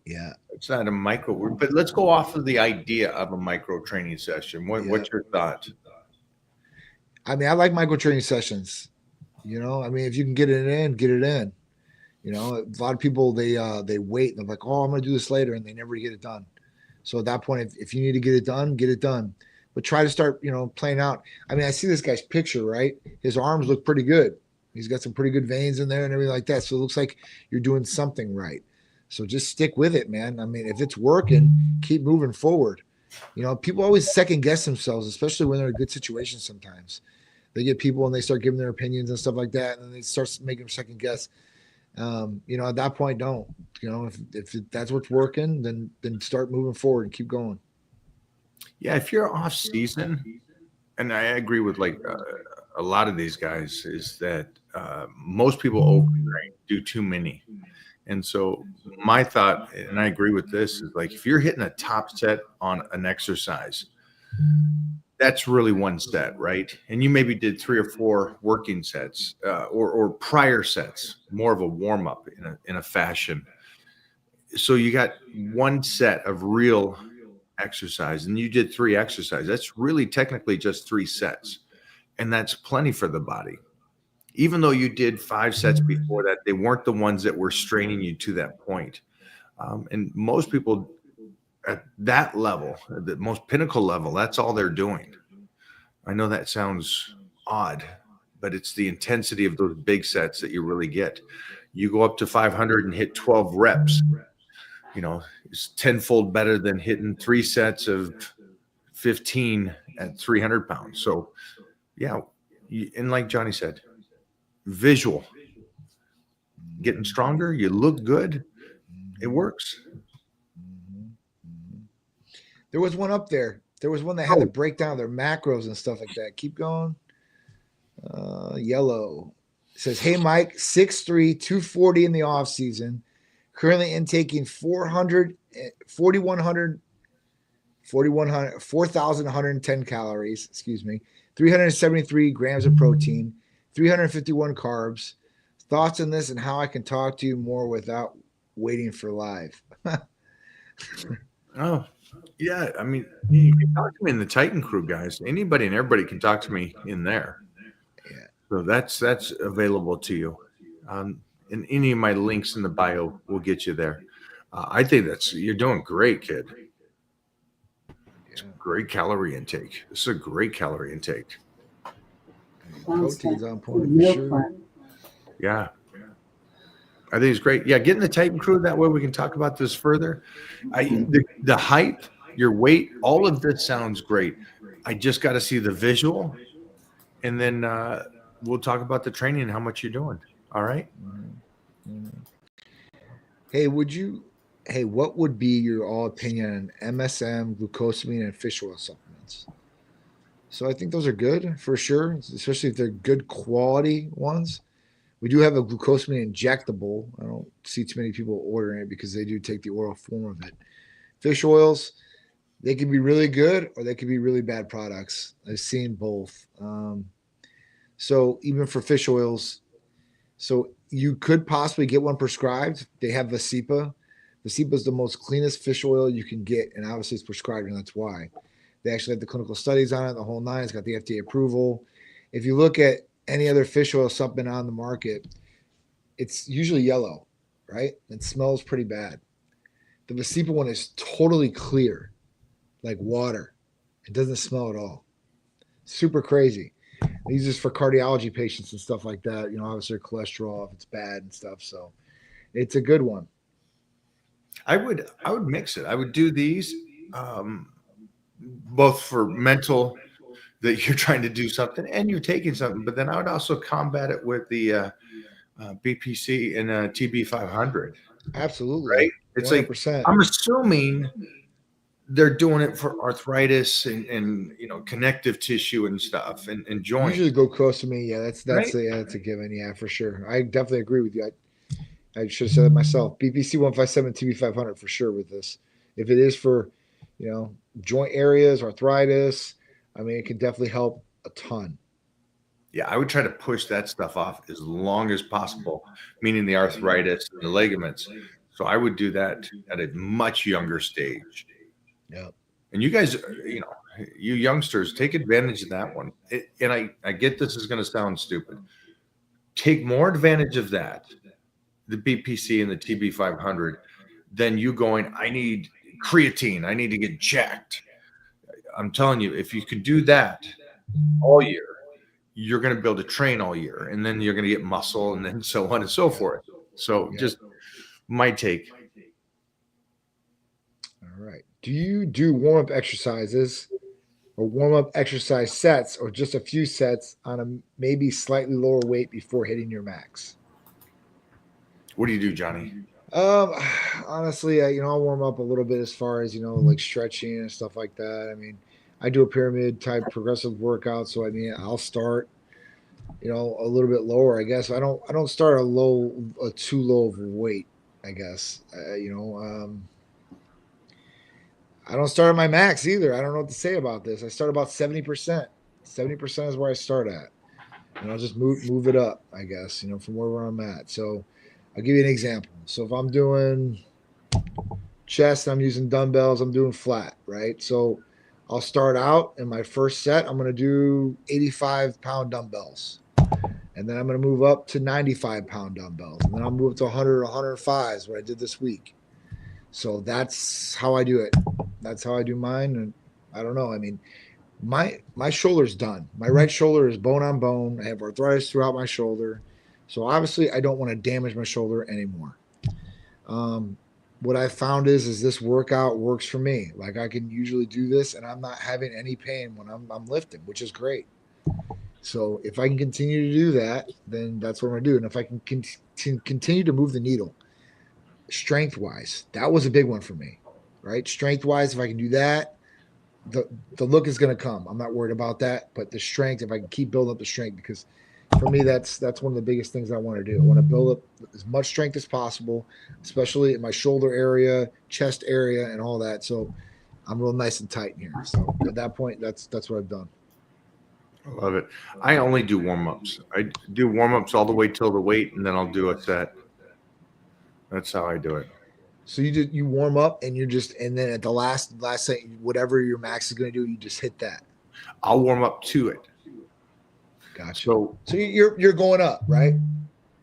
Yeah. It's not a micro, but let's go off of the idea of a micro training session. What's your thought? I like micro training sessions. If you can get it in, get it in. A lot of people they wait and they're like, oh, I'm gonna do this later, and they never get it done. So at that point, if you need to get it done, get it done. But try to start, playing out. I see this guy's picture, right? His arms look pretty good. He's got some pretty good veins in there and everything like that. So it looks like you're doing something right. So just stick with it, man. If it's working, keep moving forward. People always second guess themselves, especially when they're in a good situation sometimes. They get people and they start giving their opinions and stuff like that, and then they start making them second guess. At that point, don't. If that's what's working, then start moving forward and keep going. Yeah, if you're off season, and I agree with like a lot of these guys, is that most people overtrain, do too many. And so my thought, and I agree with this, is like if you're hitting a top set on an exercise, that's really one set, right? And you maybe did 3 or 4 working sets or prior sets, more of a warm up in a fashion. So you got one set of real exercise, and you did 3 exercises. That's really technically just 3 sets, and that's plenty for the body. Even though you did 5 sets before that, they weren't the ones that were straining you to that point. And most people at that level, the most pinnacle level, that's all they're doing. I know that sounds odd, but it's the intensity of those big sets that you really get. You go up to 500 and hit 12 reps, it's tenfold better than hitting 3 sets of 15 at 300 pounds. So, yeah. And like Johnny said, visual, getting stronger, you look good, it works. There was one up there. There was one that had to break down their macros and stuff like that. Keep going. Yellow. It says, hey, Mike, 6'3", 240 in the off season. Currently intaking 4,110 calories, 373 grams of protein, 351 carbs. Thoughts on this and how I can talk to you more without waiting for live. Oh, yeah. I mean, you can talk to me in the Titan Crew, guys. Anybody and everybody can talk to me in there. Yeah. So that's available to you. And any of my links in the bio will get you there. I think you're doing great, kid. It's great calorie intake. This is a great calorie intake. Protein's on point for sure. Yeah. I think it's great. Yeah, get in the Titan Crew. That way we can talk about this further. The height, your weight, all of this sounds great. I just got to see the visual, and then we'll talk about the training and how much you're doing. All right? Hey, what would be your all opinion on MSM, glucosamine, and fish oil supplements? So I think those are good for sure, especially if they're good quality ones. We do have a glucosamine injectable. I don't see too many people ordering it because they do take the oral form of it. Fish oils, they can be really good or they can be really bad products. I've seen both. So even for fish oils, so you could possibly get one prescribed. They have Vasipa. Vasipa is the most cleanest fish oil you can get, and obviously it's prescribed, and that's why. They actually have the clinical studies on it, the whole nine. It's got the FDA approval. If you look at any other fish oil supplement on the market, it's usually yellow, right? It smells pretty bad. The Vasipa one is totally clear, like water. It doesn't smell at all. Super crazy. They use this for cardiology patients and stuff like that. Obviously cholesterol if it's bad and stuff. So it's a good one. I would mix it. I would do these both for mental, that you're trying to do something and you're taking something, but then I would also combat it with the BPC and TB500. Absolutely. Right? It's 100%. like, I'm assuming they're doing it for arthritis and connective tissue and stuff and joints. Usually glucosamine, yeah, that's Right? that's a given, yeah, for sure. I definitely agree with you. I should have said it myself. BPC 157, TB500 for sure with this. If it is for, joint areas, arthritis, I mean, it can definitely help a ton. Yeah, I would try to push that stuff off as long as possible, meaning the arthritis and the ligaments. So I would do that at a much younger stage. Yeah. And you guys, you youngsters, take advantage of that one. And I get this is going to sound stupid. Take more advantage of that, the BPC and the TB500, than you going, I need creatine. I need to get jacked. I'm telling you, if you could do that all year, you're going to be able to train all year, and then you're going to get muscle, and then so on and so forth. So just my take. All right. Do you do warm-up exercises or warm-up exercise sets or just a few sets on a maybe slightly lower weight before hitting your max? What do you do, Johnny? Um, honestly, I'll warm up a little bit as far as like stretching and stuff like that. I mean, I do a pyramid type progressive workout, so I mean, I'll start a little bit lower. I guess I don't start a too low of a weight. I guess I don't start at my max either. I don't know what to say about this. I start about 70%. 70% is where I start at, and I'll just move it up. I guess from where I'm at. So I'll give you an example. So if I'm doing chest, I'm using dumbbells, I'm doing flat, right? So I'll start out in my first set, I'm going to do 85-pound dumbbells. And then I'm going to move up to 95-pound dumbbells. And then I'll move to 100 or 105 is what I did this week. So that's how I do it. That's how I do mine. And I don't know. I mean, my shoulder's done. My right shoulder is bone on bone. I have arthritis throughout my shoulder. So obviously I don't want to damage my shoulder anymore. What I found is this workout works for me. Like I can usually do this and I'm not having any pain when I'm lifting, which is great. So if I can continue to do that, then that's what I'm going to do. And if I can continue to move the needle strength wise, that was a big one for me, right? Strength wise, if I can do that, the look is going to come. I'm not worried about that, but the strength, if I can keep building up the strength, because for me, that's one of the biggest things I want to do. I want to build up as much strength as possible, especially in my shoulder area, chest area, and all that. So I'm real nice and tight in here. So at that point, that's what I've done. I love it. I only do warm-ups. I do warm-ups all the way till the weight, and then I'll do a set. That's how I do it. So you warm up and and then at the last set, whatever your max is going to do, you just hit that. I'll warm up to it. Gotcha. So you're going up, right?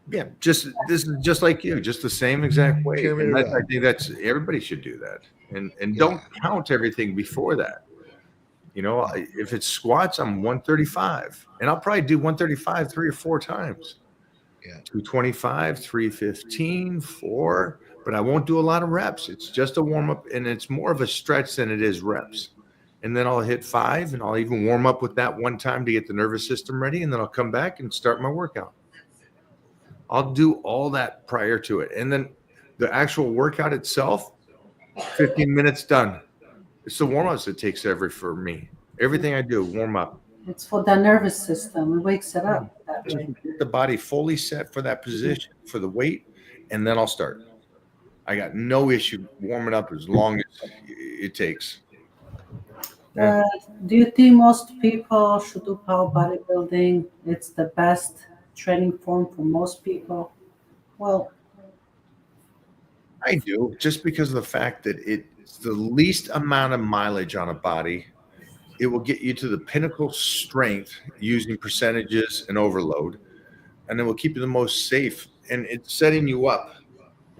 yeah, this is just like you, just the same exact way. And I think that's everybody should do that, and don't count everything before that. If it's squats, I'm 135, and I'll probably do 135 3 or 4 times. Yeah, 225, 315, 4, but I won't do a lot of reps. It's just a warm up, and it's more of a stretch than it is reps. And then I'll hit 5, and I'll even warm up with that one time to get the nervous system ready, and then I'll come back and start my workout. I'll do all that prior to it. And then the actual workout itself, 15 minutes done. It's the warm-ups that takes for me. Everything I do, warm up. It's for the nervous system. It wakes it up that Just way. get the body fully set for that position, for the weight, and then I'll start. I got no issue warming up as long as it takes. Yeah. Do you think most people should do power bodybuilding? It's the best training form for most people. Well, I do, just because of the fact that it's the least amount of mileage on a body. It will get you to the pinnacle strength using percentages and overload, and it will keep you the most safe. And it's setting you up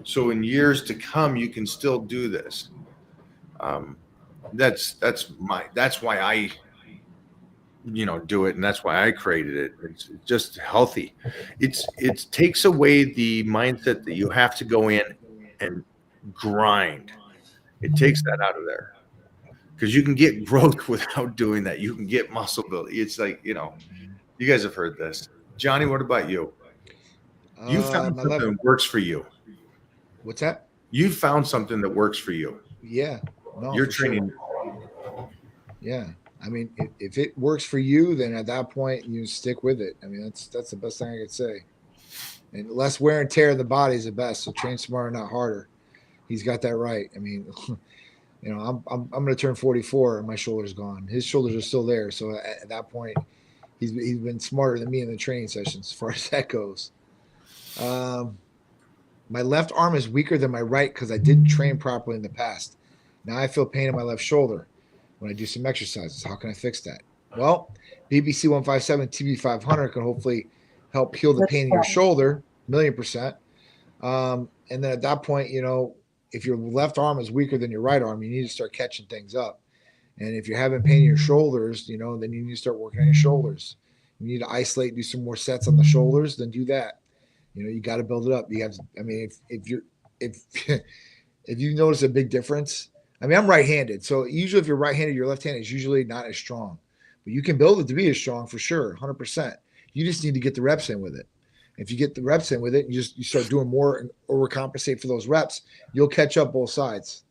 so in years to come you can still do this. That's why I do it, and that's why I created it. It's just healthy. It takes away the mindset that you have to go in and grind. It takes that out of there, because you can get growth without doing that. You can get muscle building. It's like, you guys have heard this. Johnny, what about you? You found something that works for you. What's that? You found something that works for you. Yeah. No, You're training. Sure. Yeah. I mean, if it works for you, then at that point you stick with it. I mean, that's the best thing I could say. And less wear and tear of the body is the best. So train smarter, not harder. He's got that right. I mean, I'm going to turn 44 and my shoulder's gone. His shoulders are still there. So at that point, he's been smarter than me in the training sessions as far as that goes. My left arm is weaker than my right because I didn't train properly in the past. Now I feel pain in my left shoulder when I do some exercises. How can I fix that? Well, BBC 157 TB 500 can hopefully help heal the pain in your shoulder, 1,000,000%. And then at that point, if your left arm is weaker than your right arm, you need to start catching things up. And if you're having pain in your shoulders, then you need to start working on your shoulders. You need to isolate, do some more sets on the shoulders, then do that. You got to build it up. You have to, I mean, if you notice a big difference, I mean, I'm right-handed. So usually if you're right-handed, your left hand is usually not as strong, but you can build it to be as strong for sure. 100%. You just need to get the reps in with it. If you get the reps in with it, you start doing more and overcompensate for those reps, you'll catch up both sides.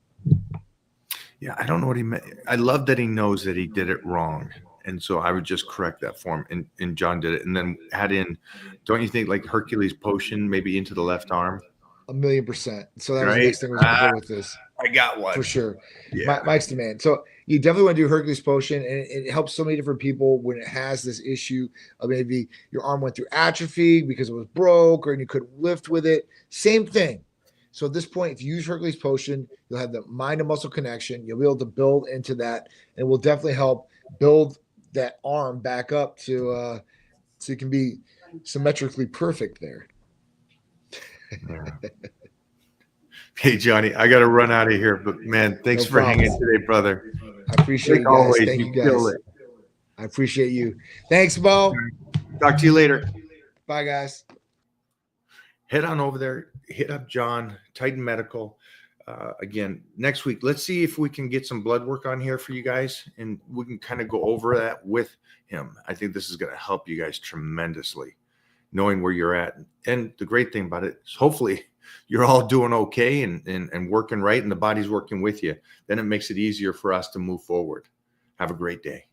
Yeah, I don't know what he meant. I love that he knows that he did it wrong. And so I would just correct that for him. And John did it. And then add in, don't you think, like Hercules potion, maybe into the left arm? 1,000,000%. So that was Right? the next thing we're going to go with this. I got one. For sure. Yeah. Mike's the man. So you definitely want to do Hercules potion, and it helps so many different people when it has this issue of maybe your arm went through atrophy because it was broke or you couldn't lift with it. Same thing. So at this point, if you use Hercules potion, you'll have the mind and muscle connection. You'll be able to build into that, and it will definitely help build that arm back up to so you can be symmetrically perfect there. Yeah. Hey, Johnny, I got to run out of here, but man, thanks No for problem. hanging today, brother. I appreciate Like you guys. always, Thank you you kill guys. it. I appreciate you. Thanks, Bo. Talk to you later. Bye, guys. Head on over there, hit up John, Titan Medical. Again, next week, let's see if we can get some blood work on here for you guys, and we can kind of go over that with him. I think this is going to help you guys tremendously, knowing where you're at. And the great thing about it is hopefully you're all doing okay and working right, and the body's working with you. Then it makes it easier for us to move forward. Have a great day.